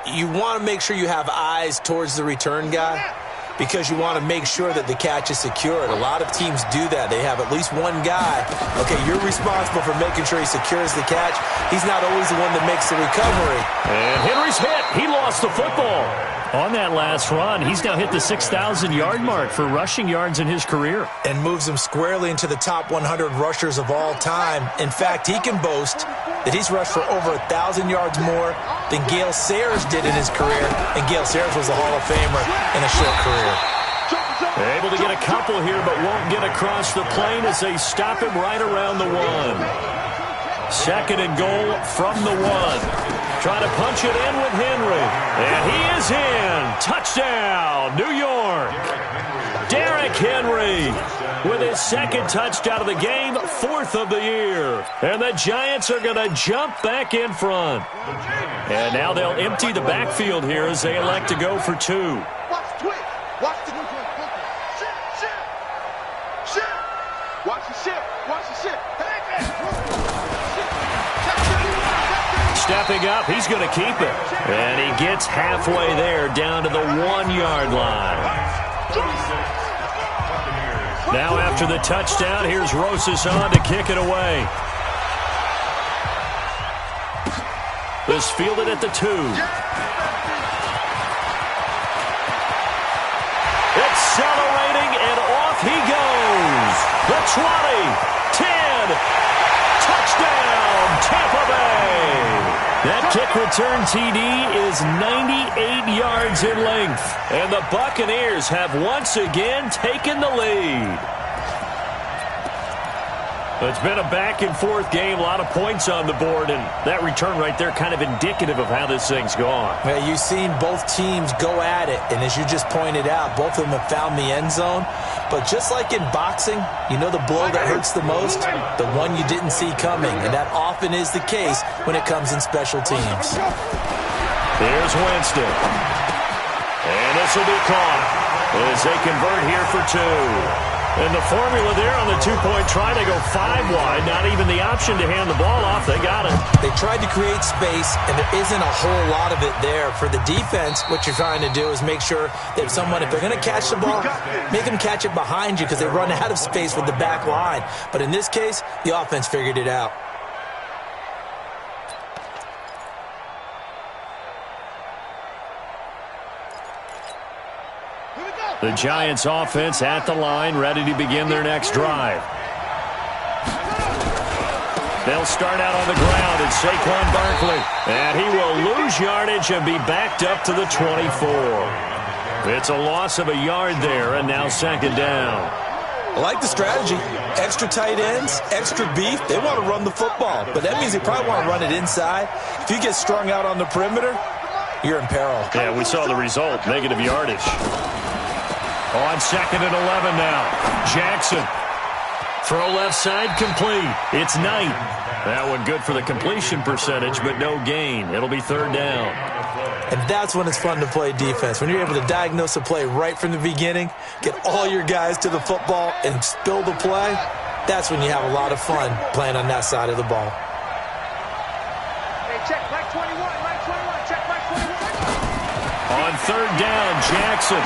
you want to make sure you have eyes towards the return guy because you want to make sure that the catch is secured. A lot of teams do that. They have at least one guy. Okay, you're responsible for making sure he secures the catch. He's not always the one that makes the recovery. And Henry's hit. He lost the football. On that last run, he's now hit the 6,000-yard mark for rushing yards in his career. And moves him squarely into the top 100 rushers of all time. In fact, he can boast that he's rushed for over 1,000 yards more than Gale Sayers did in his career. And Gale Sayers was a Hall of Famer in a short career. They're able to get a couple here, but won't get across the plane as they stop him right around the 1. 2nd and goal from the 1. Trying to punch it in with Henry. And he is in. Touchdown, New York. Derrick Henry with his 2nd touchdown of the game, 4th of the year. And the Giants are going to jump back in front. And now they'll empty the backfield here as they elect to go for 2. Watch the twitch. Watch the shit. Watch the shit. Watch the shit. Stepping up, he's going to keep it. And he gets halfway there down to the 1-yard line. Now after the touchdown, here's Rosas on to kick it away. This fielded at the 2. Accelerating, and off he goes. The 20, 10, touchdown, Tampa Bay. That kick return TD is 98 yards in length. And the Buccaneers have once again taken the lead. It's been a back-and-forth game, a lot of points on the board, and that return right there kind of indicative of how this thing's gone. Well, you've seen both teams go at it, and as you just pointed out, both of them have found the end zone. But just like in boxing, you know the blow that hurts the most? The one you didn't see coming, and that often is the case when it comes in special teams. Here's Winston. And this will be caught as they convert here for 2. And the formula there on the 2-point try, they go 5 wide. Not even the option to hand the ball off. They got it. They tried to create space, and there isn't a whole lot of it there. For the defense, what you're trying to do is make sure that someone, if they're going to catch the ball, make them catch it behind you because they run out of space with the back line. But in this case, the offense figured it out. The Giants offense at the line, ready to begin their next drive. They'll start out on the ground, and Saquon Barkley. And he will lose yardage and be backed up to the 24. It's a loss of a yard there, and now 2nd down. I like the strategy. Extra tight ends, extra beef. They want to run the football, but that means they probably want to run it inside. If you get strung out on the perimeter, you're in peril. Yeah, we saw the result, negative yardage. On 2nd and 11 now. Jackson. Throw left side complete. It's Knight. That one good for the completion percentage, but no gain. It'll be 3rd down. And that's when it's fun to play defense. When you're able to diagnose a play right from the beginning, get all your guys to the football, and spill the play, that's when you have a lot of fun playing on that side of the ball. Hey, check back 21, back 21, check back 21. On 3rd down, Jackson.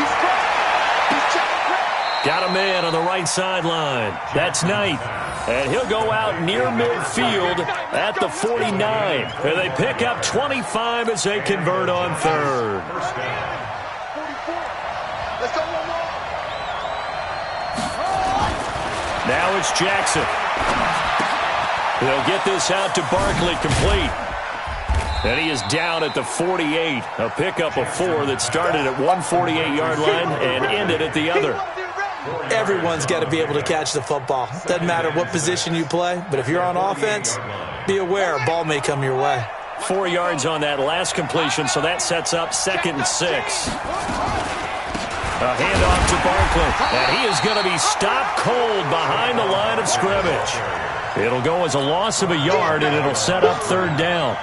Got a man on the right sideline. That's Knight. And he'll go out near midfield at the 49. And they pick up 25 as they convert on 3rd. Now it's Jackson. They'll get this out to Barkley, complete. And he is down at the 48. A pickup of 4 that started at 148-yard line and ended at the other. Everyone's got to be able to catch the football. Doesn't matter what position you play, but if you're on offense, be aware a ball may come your way. 4 yards on that last completion, so that sets up 2nd and 6. A handoff to Barkley, and he is going to be stopped cold behind the line of scrimmage. It'll go as a loss of a yard, and it'll set up 3rd down.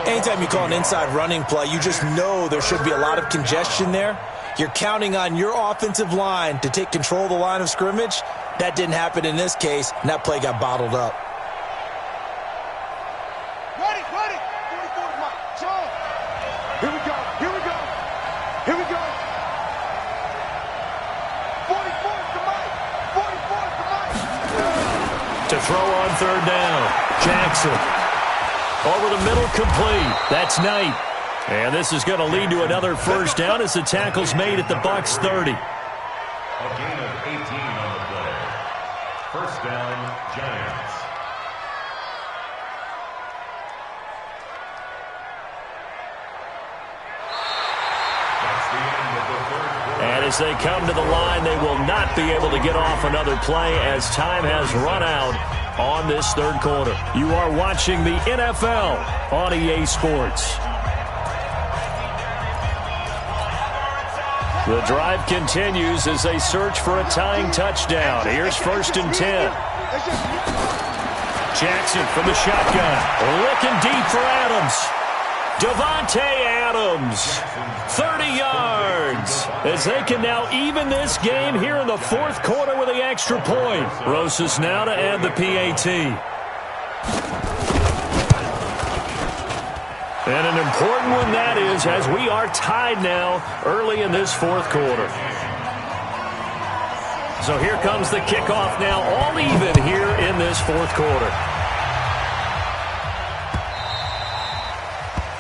Anytime you call an inside running play, you just know there should be a lot of congestion there. You're counting on your offensive line to take control of the line of scrimmage. That didn't happen in this case, and that play got bottled up. Ready, ready. 44 to Mike. John. Here we go, here we go. Here we go. 44 to Mike. 44 to Mike. To throw on 3rd down, Jackson. Over the middle, complete. That's Knight. And this is going to lead to another 1st down as the tackle's made at the Bucs 30. A gain of 18 on the play. 1st down, Giants. That's the end of the 3rd quarter. And as they come to the line, they will not be able to get off another play as time has run out on this 3rd quarter. You are watching the NFL on EA Sports. The drive continues as they search for a tying touchdown. Here's 1st and 10. Jackson from the shotgun. Looking deep for Adams. Devontae Adams. 30 yards. As they can now even this game here in the 4th quarter with the extra point. Rosas now to add the PAT. And an important one that is, as we are tied now early in this 4th quarter. So here comes the kickoff now, all even here in this 4th quarter.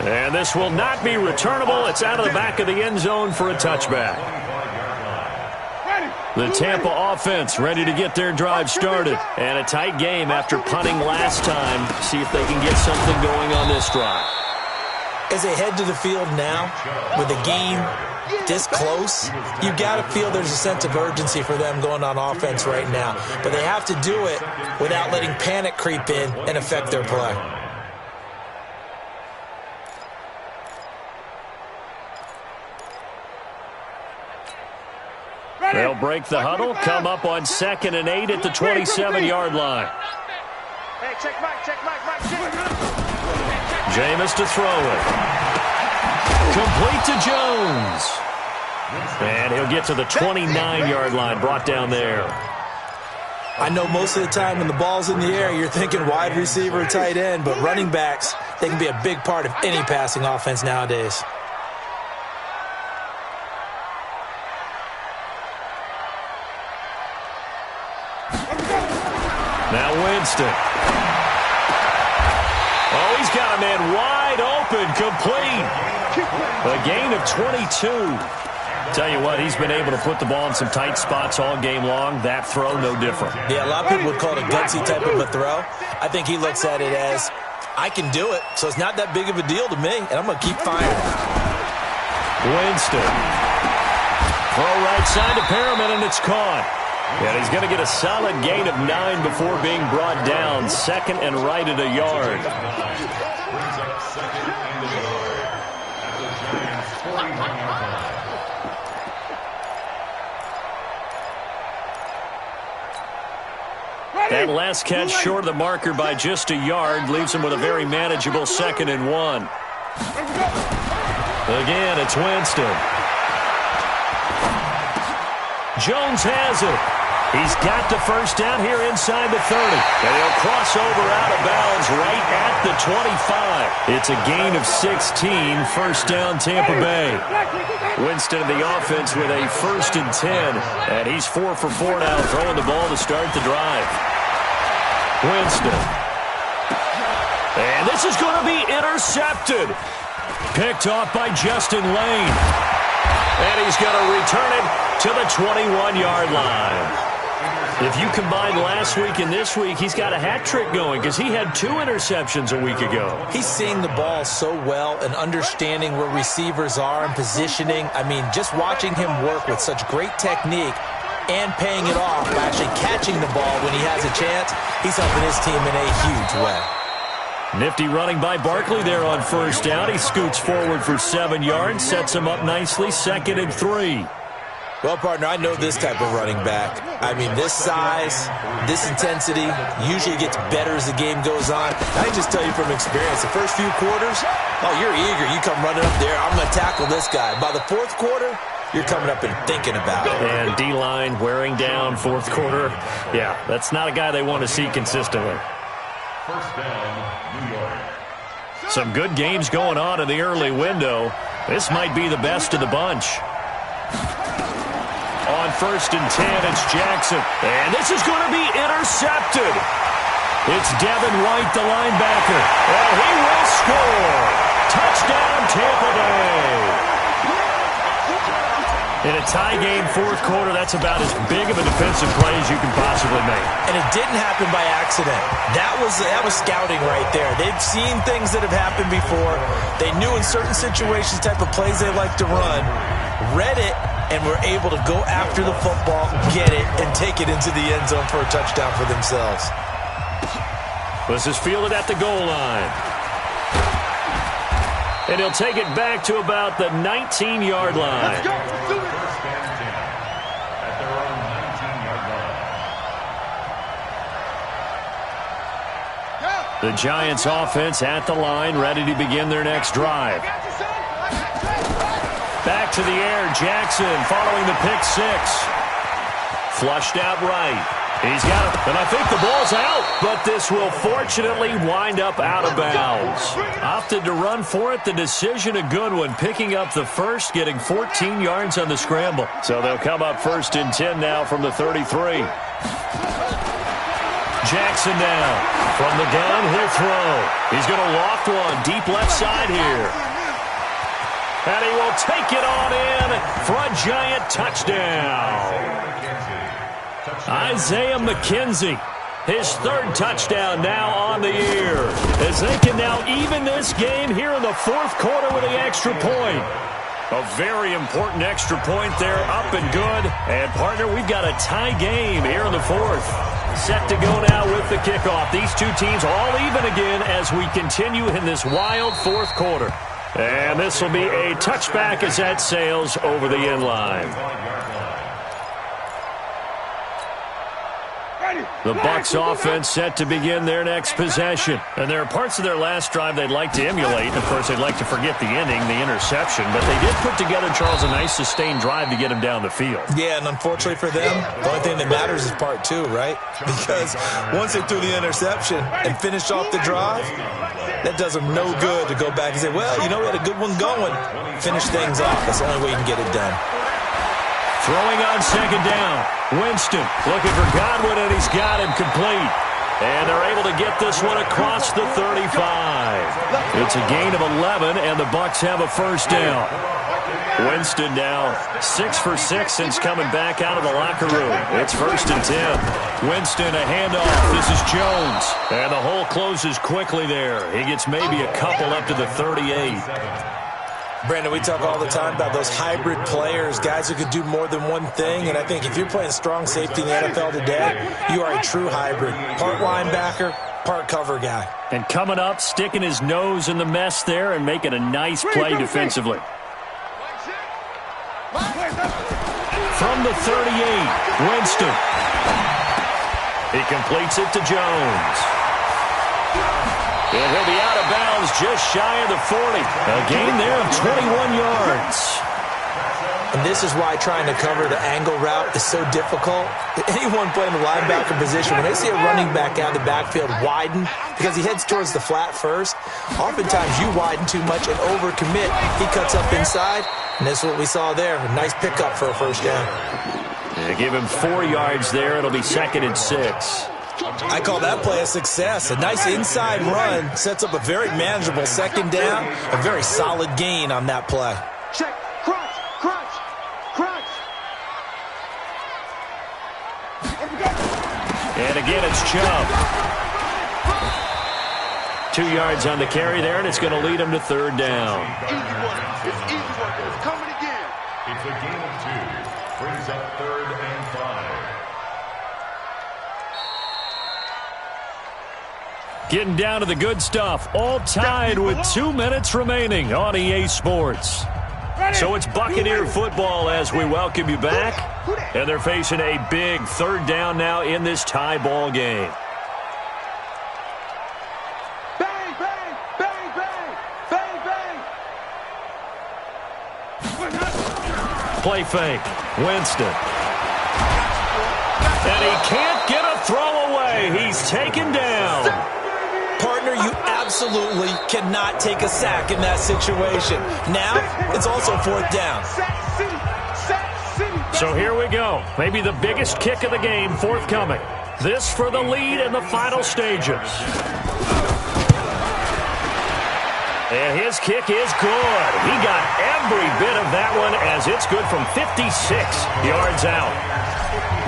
And this will not be returnable. It's out of the back of the end zone for a touchback. The Tampa offense ready to get their drive started. And a tight game after punting last time. See if they can get something going on this drive. As they head to the field now, with the game this close, you got to feel there's a sense of urgency for them going on offense right now. But they have to do it without letting panic creep in and affect their play. They'll break the huddle, come up on 2nd and 8 at the 27-yard line. Hey, check Mike, check Mike, Mike, check. Jameis to throw it. Complete to Jones. And he'll get to the 29-yard line, brought down there. I know most of the time when the ball's in the air, you're thinking wide receiver or tight end, but running backs, they can be a big part of any passing offense nowadays. Now Winston. Oh, he's got a man wide open, complete. A gain of 22. Tell you what, he's been able to put the ball in some tight spots all game long. That throw, no different. Yeah, a lot of people would call it a gutsy type of a throw. I think he looks at it as, I can do it, so it's not that big of a deal to me, and I'm going to keep firing. Winston. Throw right side to Perriman, and it's caught. And he's going to get a solid gain of 9 before being brought down. Second and right at a yard. Brings up second and a yard at the Giants' 41-yard line. That last catch short of the marker by just a yard leaves him with a very manageable 2nd and 1. Again, it's Winston. Jones has it. He's got the first down here inside the 30. And he'll cross over out of bounds right at the 25. It's a gain of 16. First down, Tampa Bay. Winston in the offense with a 1st and 10. And he's 4 for 4 now, throwing the ball to start the drive. Winston. And this is going to be intercepted. Picked off by Justin Lane. And he's going to return it to the 21-yard line. If you combine last week and this week, he's got a hat trick going because he had 2 interceptions a week ago. He's seeing the ball so well and understanding where receivers are and positioning. I mean, just watching him work with such great technique and paying it off by actually catching the ball when he has a chance, he's helping his team in a huge way. Nifty running by Barkley there on first down. He scoots forward for 7 yards, sets him up nicely, 2nd and 3. Well, partner, I know this type of running back. I mean, this size, this intensity usually gets better as the game goes on. I can just tell you from experience, the first few quarters, oh, you're eager. You come running up there, I'm going to tackle this guy. By the 4th quarter, you're coming up and thinking about it. And D-line wearing down 4th quarter. Yeah, that's not a guy they want to see consistently. First down, New York. Some good games going on in the early window. This might be the best of the bunch. On 1st and 10, it's Jackson. And this is going to be intercepted. It's Devin White, the linebacker. And he will score. Touchdown, Tampa Bay. In a tie game, 4th quarter, that's about as big of a defensive play as you can possibly make. And it didn't happen by accident. That was scouting right there. They've seen things that have happened before. They knew in certain situations type of plays they like to run, read it, and were able to go after the football, get it, and take it into the end zone for a touchdown for themselves. This is fielded at the goal line. And he'll take it back to about the 19-yard line. First and 10 at their own 19-yard line. The Giants offense at the line, ready to begin their next drive. Back to the air, Jackson following the pick 6. Flushed out right. He's got it, and I think the ball's out, but this will fortunately wind up out of bounds. Opted to run for it. The decision a good one, picking up the first, getting 14 yards on the scramble. So they'll come up 1st and 10 now from the 33. Jackson now. From the gun, he'll throw. He's going to loft one deep left side here. And he will take it on in for a Giant touchdown. Isaiah McKenzie, his 3rd touchdown now on the year, as they can now even this game here in the 4th quarter with the extra point. A very important extra point there, up and good. And, partner, we've got a tie game here in the 4th. Set to go now with the kickoff. These two teams all even again as we continue in this wild 4th quarter. And this will be a touchback as that sails over the end line. The Bucs offense set to begin their next possession. And there are parts of their last drive they'd like to emulate. And, of course, they'd like to forget the ending, the interception. But they did put together, Charles, a nice sustained drive to get him down the field. Yeah, and unfortunately for them, the only thing that matters is part 2, right? Because once they threw the interception and finished off the drive, that does them no good to go back and say, well, you know, we had a good one going. Finish things off. That's the only way you can get it done. Throwing on 2nd down. Winston looking for Godwin, and he's got him complete. And they're able to get this one across the 35. It's a gain of 11, and the Bucs have a first down. Winston now 6 for 6 since coming back out of the locker room. It's 1st and 10. Winston, a handoff. This is Jones. And the hole closes quickly there. He gets maybe a couple up to the 38. Brandon, we talk all the time about those hybrid players, guys who could do more than one thing, and I think if you're playing strong safety in the NFL today, you are a true hybrid. Part linebacker, part cover guy. And coming up, sticking his nose in the mess there and making a nice play defensively. From the 38, Winston. He completes it to Jones. And he'll be out of bounds just shy of the 40. A gain there of 21 yards. And this is why trying to cover the angle route is so difficult. Anyone playing the linebacker position, when they see a running back out of the backfield widen, because he heads towards the flat first, oftentimes you widen too much and overcommit. He cuts up inside, and that's what we saw there. A nice pickup for a first down. They give him 4 yards there. It'll be 2nd and 6. I call that play a success. A nice inside run sets up a very manageable second down. A very solid gain on that play. Check. Crunch. Crunch. Crunch. And again, it's Chubb. 2 yards on the carry there, and it's going to lead him to 3rd down. Easy work. It's easy work. It's coming again. It's a gain of 2. Brings up 3rd and 5. Getting down to the good stuff. All tied with 2 minutes remaining on EA Sports. So it's Buccaneer football as we welcome you back. And they're facing a big 3rd down now in this tie ball game. Bang, bang, bang, bang, bang, bang. Play fake. Winston. And he can't get a throw away. He's taken down. Partner, you absolutely cannot take a sack in that situation. Now, it's also 4th down. So here we go. Maybe the biggest kick of the game forthcoming. This for the lead in the final stages. And his kick is good. He got every bit of that one as it's good from 56 yards out.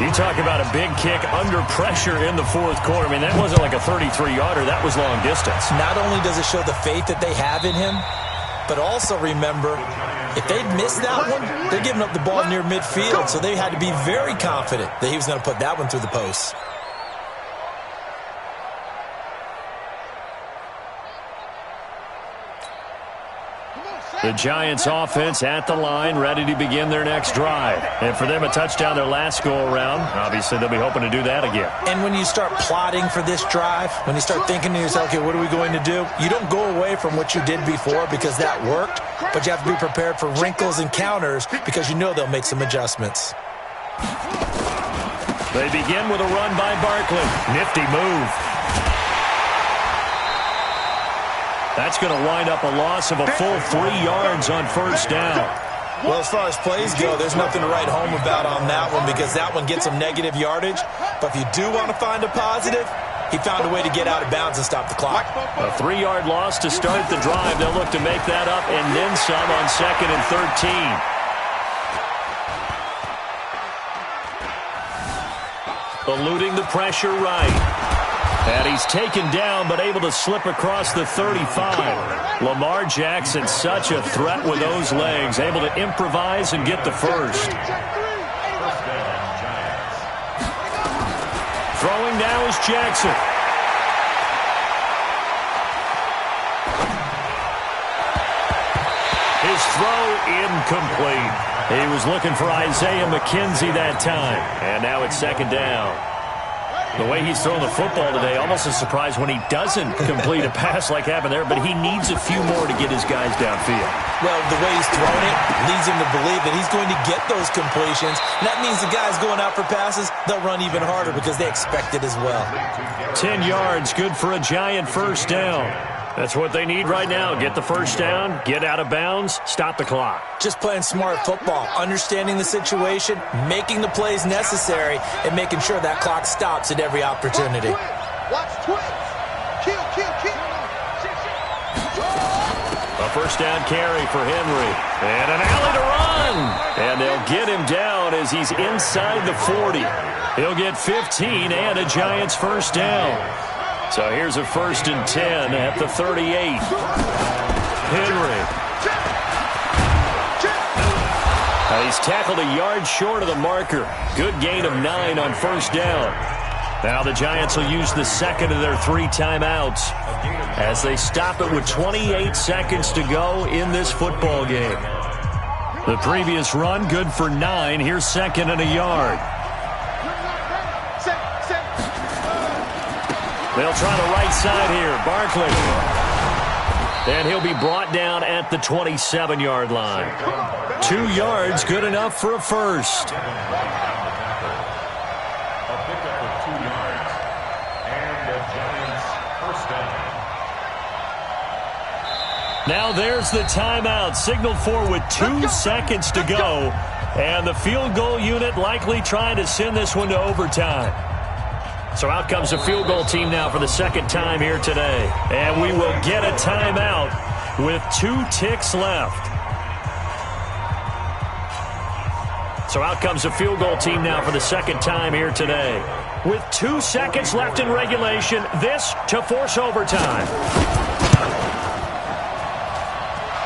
You talk about a big kick under pressure in the 4th quarter. I mean, that wasn't like a 33-yarder. That was long distance. Not only does it show the faith that they have in him, but also remember, if they'd missed that one, they're giving up the ball near midfield, so they had to be very confident that he was going to put that one through the post. The Giants offense at the line, ready to begin their next drive. And for them, a touchdown their last go-around. Obviously, they'll be hoping to do that again. And when you start plotting for this drive, when you start thinking to yourself, okay, what are we going to do? You don't go away from what you did before because that worked, but you have to be prepared for wrinkles and counters because you know they'll make some adjustments. They begin with a run by Barkley. Nifty move. That's going to wind up a loss of a full 3 yards on 1st down. Well, as far as plays go, there's nothing to write home about on that one because that one gets some negative yardage. But if you do want to find a positive, he found a way to get out of bounds and stop the clock. A 3-yard loss to start the drive. They'll look to make that up and then some on 2nd and 13. Eluding the pressure right. And he's taken down, but able to slip across the 35. Lamar Jackson, such a threat with those legs, able to improvise and get the first. Throwing now is Jackson. His throw incomplete. He was looking for Isaiah McKenzie that time. And now it's 2nd down. The way he's throwing the football today, almost a surprise when he doesn't complete a pass like happened there, but he needs a few more to get his guys downfield. Well, the way he's throwing it leads him to believe that he's going to get those completions. And that means the guys going out for passes, they'll run even harder because they expect it as well. 10 yards, good for a Giant 1st down. That's what they need right now. Get the 1st down, get out of bounds, stop the clock. Just playing smart football, understanding the situation, making the plays necessary, and making sure that clock stops at every opportunity. Watch twitch. Kill, kill, kill. A 1st down carry for Henry. And an alley to run. And they'll get him down as he's inside the 40. He'll get 15 and a Giants 1st down. So here's a 1st and 10 at the 38. Henry. He's tackled a yard short of the marker. Good gain of 9 on first down. Now the Giants will use the second of their 3 timeouts as they stop it with 28 seconds to go in this football game. The previous run, good for 9. Here's second and a yard. They'll try the right side here. Barkley. And he'll be brought down at the 27-yard line. 2 yards, good enough for a first. A pickup of 2 yards. And the Giants first down. Now there's the timeout, signaled for with 2 seconds to go. And the field goal unit likely trying to send this one to overtime. So out comes the field goal team now for the second time here today. And we will get a timeout with 2 ticks left. So out comes the field goal team now for the second time here today. With 2 seconds left in regulation, this to force overtime.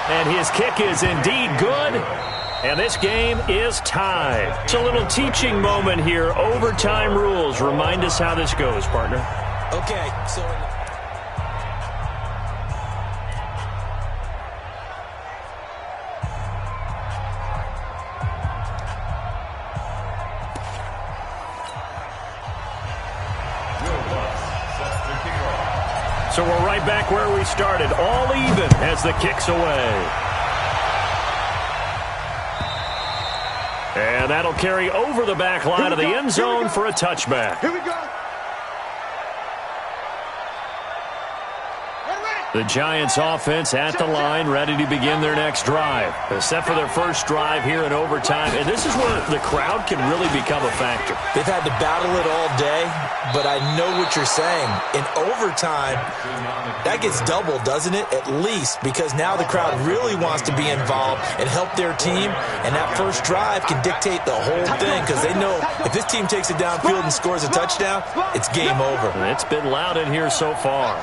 And his kick is indeed good. And this game is tied. It's a little teaching moment here. Overtime rules. Remind us how this goes, partner. Okay, so... So we're right back where we started. All even as the kick's away. And that'll carry over the back line of the end zone for a touchback. Here we go. The Giants offense at the line, ready to begin their next drive. They're set for their first drive here in overtime, and this is where the crowd can really become a factor. They've had to battle it all day, but I know what you're saying. In overtime, that gets doubled, doesn't it? At least, because now the crowd really wants to be involved and help their team, and that first drive can dictate the whole thing because they know if this team takes it downfield and scores a touchdown, it's game over. And it's been loud in here so far.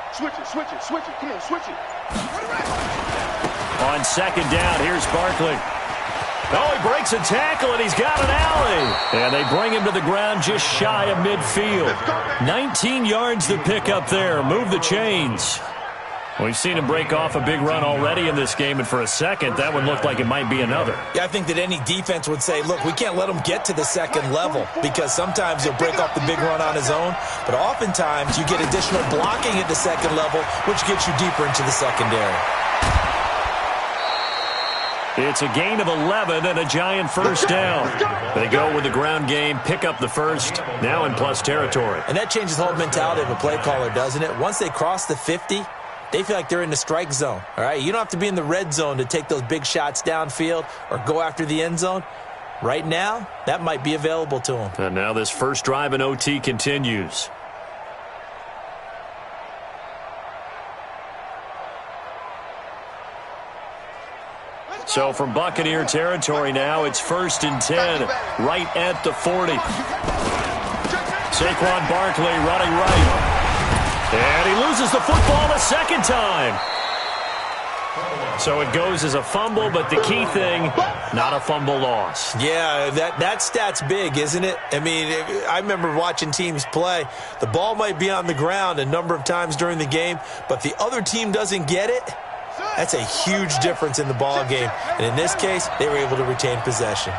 Switch it. Come on, switch it. On second down, here's Barkley. Oh, he breaks a tackle, and he's got an alley. And they bring him to the ground just shy of midfield. 19 yards to pick up there. Move the chains. We've seen him break off a big run already in this game, and for a second, that one looked like it might be another. Yeah, I think that any defense would say, look, we can't let him get to the second level because sometimes he'll break off the big run on his own, but oftentimes you get additional blocking at the second level, which gets you deeper into the secondary. It's a gain of 11 and a Giant first down. They go with the ground game, pick up the first, now in plus territory. And that changes the whole mentality of a play caller, doesn't it? Once they cross the 50, they feel like they're in the strike zone, all right? You don't have to be in the red zone to take those big shots downfield or go after the end zone. Right now, that might be available to them. And now this first drive in OT continues. So from Buccaneer territory now, it's 1st and 10, right at the 40. Saquon Barkley running right. And he loses the football a second time. So it goes as a fumble, but the key thing, not a fumble loss. Yeah, that stat's big, isn't it? I mean, I remember watching teams play. The ball might be on the ground a number of times during the game, but the other team doesn't get it. That's a huge difference in the ball game. And in this case, they were able to retain possession.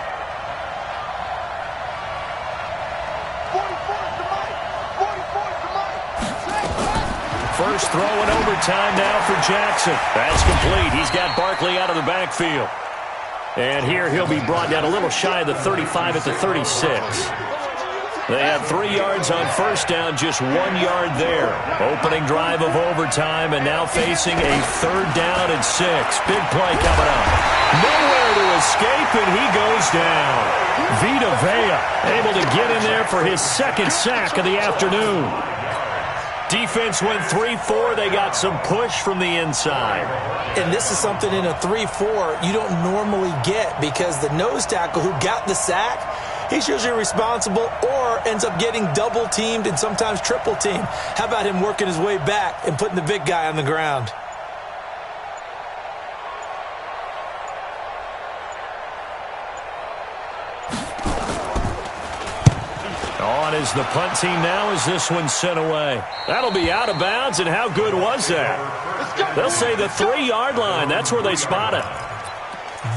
First throw in overtime now for Jackson. That's complete. He's got Barkley out of the backfield. And here he'll be brought down a little shy of the 35 at the 36. They had 3 yards on first down, just 1 yard there. Opening drive of overtime, and now facing a 3rd down and 6. Big play coming up. Nowhere to escape, and he goes down. Vita Vea able to get in there for his 2nd sack of the afternoon. Defense went 3-4. They got some push from the inside. And this is something in a 3-4 you don't normally get because the nose tackle who got the sack, he's usually responsible or or ends up getting double-teamed and sometimes triple-teamed. How about him working his way back and putting the big guy on the ground? On is the punt team now as this one's sent away. That'll be out of bounds, and how good was that? They'll say the 3-yard line. That's where they spot it.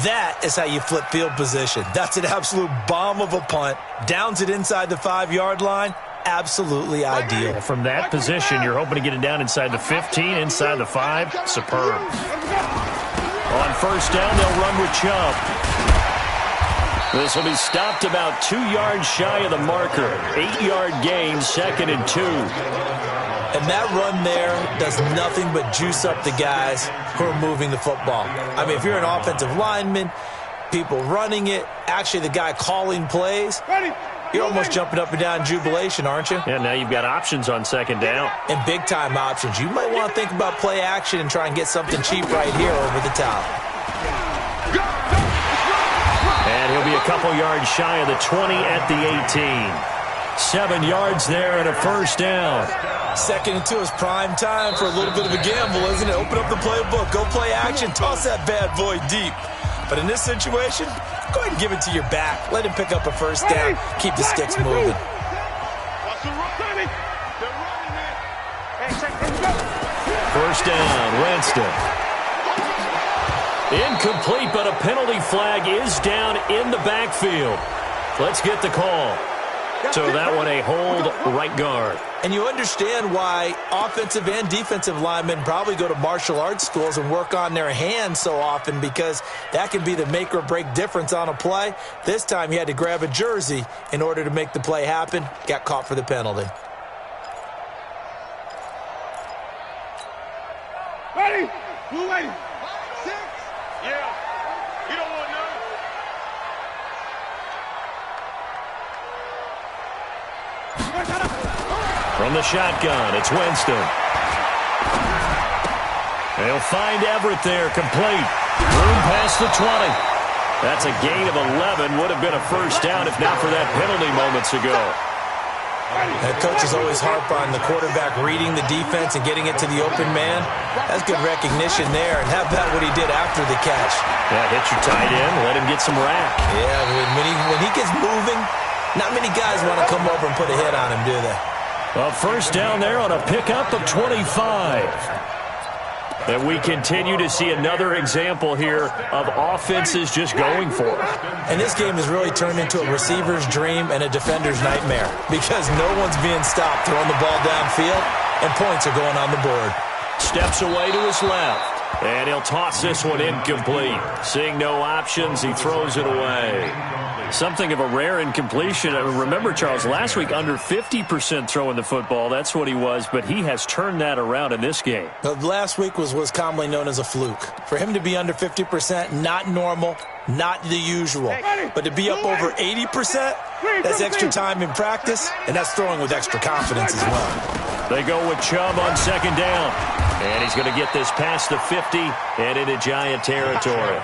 That is how you flip field position. That's an absolute bomb of a punt. Downs it inside the 5-yard line. Absolutely ideal. From that position, you're hoping to get it down inside the 15, inside the 5. Superb. On first down, they'll run with Chubb. This will be stopped about 2 yards shy of the marker. 8-yard gain, 2nd and 2. And that run there does nothing but juice up the guys who are moving the football. I mean, if you're an offensive lineman, people running it, actually the guy calling plays, you're almost jumping up and down in jubilation, aren't you? Yeah, now you've got options on 2nd down. And big-time options. You might want to think about play action and try and get something cheap right here over the top. And he'll be a couple yards shy of the 20 at the 18. 7 yards there and a first down. 2nd and 2 is prime time for a little bit of a gamble, isn't it? Open up the playbook, go play action, toss that bad boy deep. But in this situation, go ahead and give it to your back. Let him pick up a first down, keep the sticks moving. First down, Winston. Incomplete, but a penalty flag is down in the backfield. Let's get the call. So that one a hold right guard. And you understand why offensive and defensive linemen probably go to martial arts schools and work on their hands so often, because that can be the make or break difference on a play. This time he had to grab a jersey in order to make the play happen. Got caught for the penalty. Ready? Blue lady. 6. Yeah. You don't want none. From the shotgun, it's Winston. They'll find Everett there, complete. Room past the 20. That's a gain of 11. Would have been a first down if not for that penalty moments ago. That coaches always harp on the quarterback reading the defense and getting it to the open man. That's good recognition there. And how about what he did after the catch? Yeah, hit your tight end, let him get some rack. Yeah, when he gets moving, not many guys want to come over and put a hit on him, do they? A first down there on a pickup of 25. And we continue to see another example here of offenses just going for it. And this game has really turned into a receiver's dream and a defender's nightmare, because no one's being stopped throwing the ball downfield, and points are going on the board. Steps away to his left, and he'll toss this one incomplete. Seeing no options, he throws it away. Something of a rare incompletion. Remember, Charles, last week under 50% throwing the football. That's what he was, but he has turned that around in this game. Last week was commonly known as a fluke. For him to be under 50%, not normal, not the usual. But to be up over 80%, that's extra time in practice, and that's throwing with extra confidence as well. They go with Chubb on 2nd down. And he's going to get this past the 50 and into Giant territory.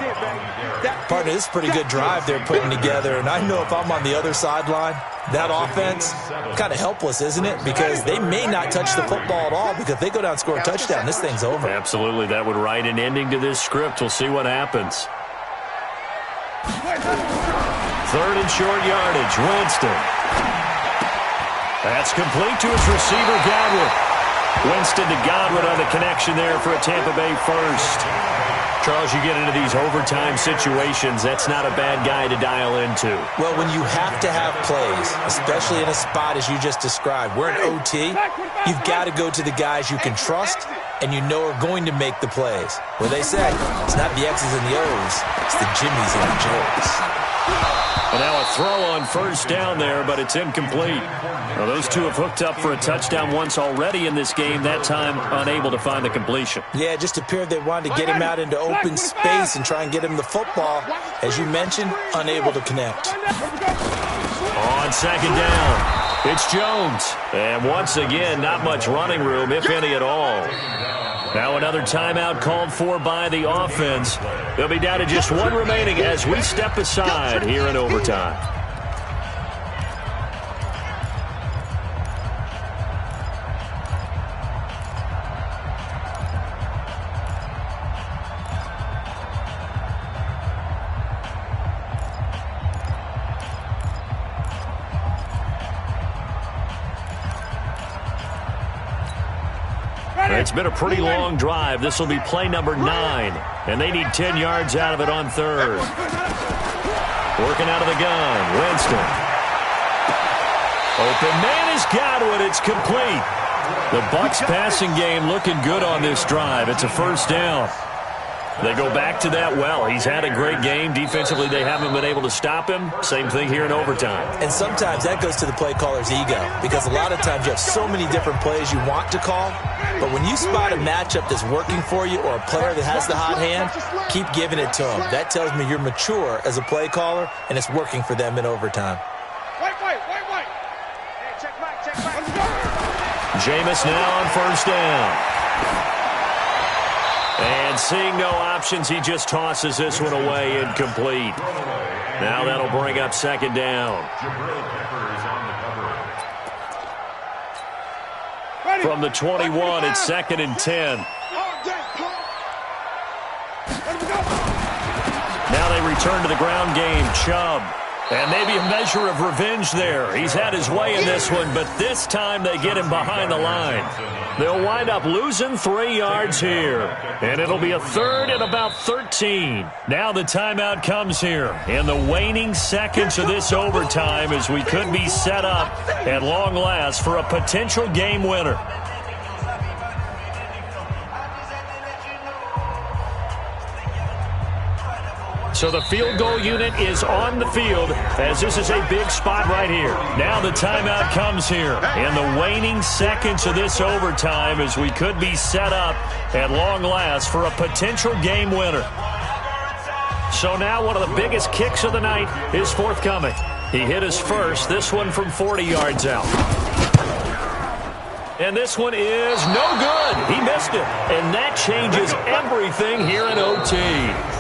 Partner, this is a pretty good drive they're putting together. And I know if I'm on the other sideline, that offense, kind of helpless, isn't it? Because they may not touch the football at all, because if they go down and score a touchdown, this thing's over. Absolutely. That would write an ending to this script. We'll see what happens. 3rd and short yardage, Winston. That's complete to his receiver, Godwin. Winston to Godwin on the connection there for a Tampa Bay first. Charles, you get into these overtime situations, that's not a bad guy to dial into. Well, when you have to have plays, especially in a spot as you just described, we're in OT, you've got to go to the guys you can trust and you know are going to make the plays. Well, they say it's not the X's and the O's, it's the Jimmies and the Joes. And now a throw on first down there, but it's incomplete. Well, those two have hooked up for a touchdown once already in this game, that time unable to find the completion. Yeah, it just appeared they wanted to get him out into open space and try and get him the football. As you mentioned, unable to connect. On 2nd down, it's Jones. And once again, not much running room, if any at all. Now another timeout called for by the offense. They'll be down to just one remaining as we step aside here in overtime. It's been a pretty long drive. This will be play number 9, and they need 10 yards out of it on third. Working out of the gun, Winston. Open man has got it. It's complete. The Bucs passing game looking good on this drive. It's a first down. They go back to that well. He's had a great game. Defensively, they haven't been able to stop him. Same thing here in overtime. And sometimes that goes to the play caller's ego, because a lot of times you have so many different plays you want to call, but when you spot a matchup that's working for you or a player that has the hot hand, keep giving it to him. That tells me you're mature as a play caller, and it's working for them in overtime. Wait. Hey, check back. Jameis now on first down. And seeing no options, he just tosses this one away, incomplete. Now that'll bring up second down. From the 21, it's 2nd and 10. Now they return to the ground game. Chubb. And maybe a measure of revenge there. He's had his way in this one, but this time they get him behind the line. They'll wind up losing 3 yards here. And it'll be a third and about 13. Now the timeout comes here in the waning seconds of this overtime, as we could be set up at long last for a potential game winner. So the field goal unit is on the field, as this is a big spot right here. Now the timeout comes here in the waning seconds of this overtime, as we could be set up at long last for a potential game winner. So now one of the biggest kicks of the night is forthcoming. He hit his first, this one from 40 yards out. And this one is no good. He missed it. And that changes everything here in OT.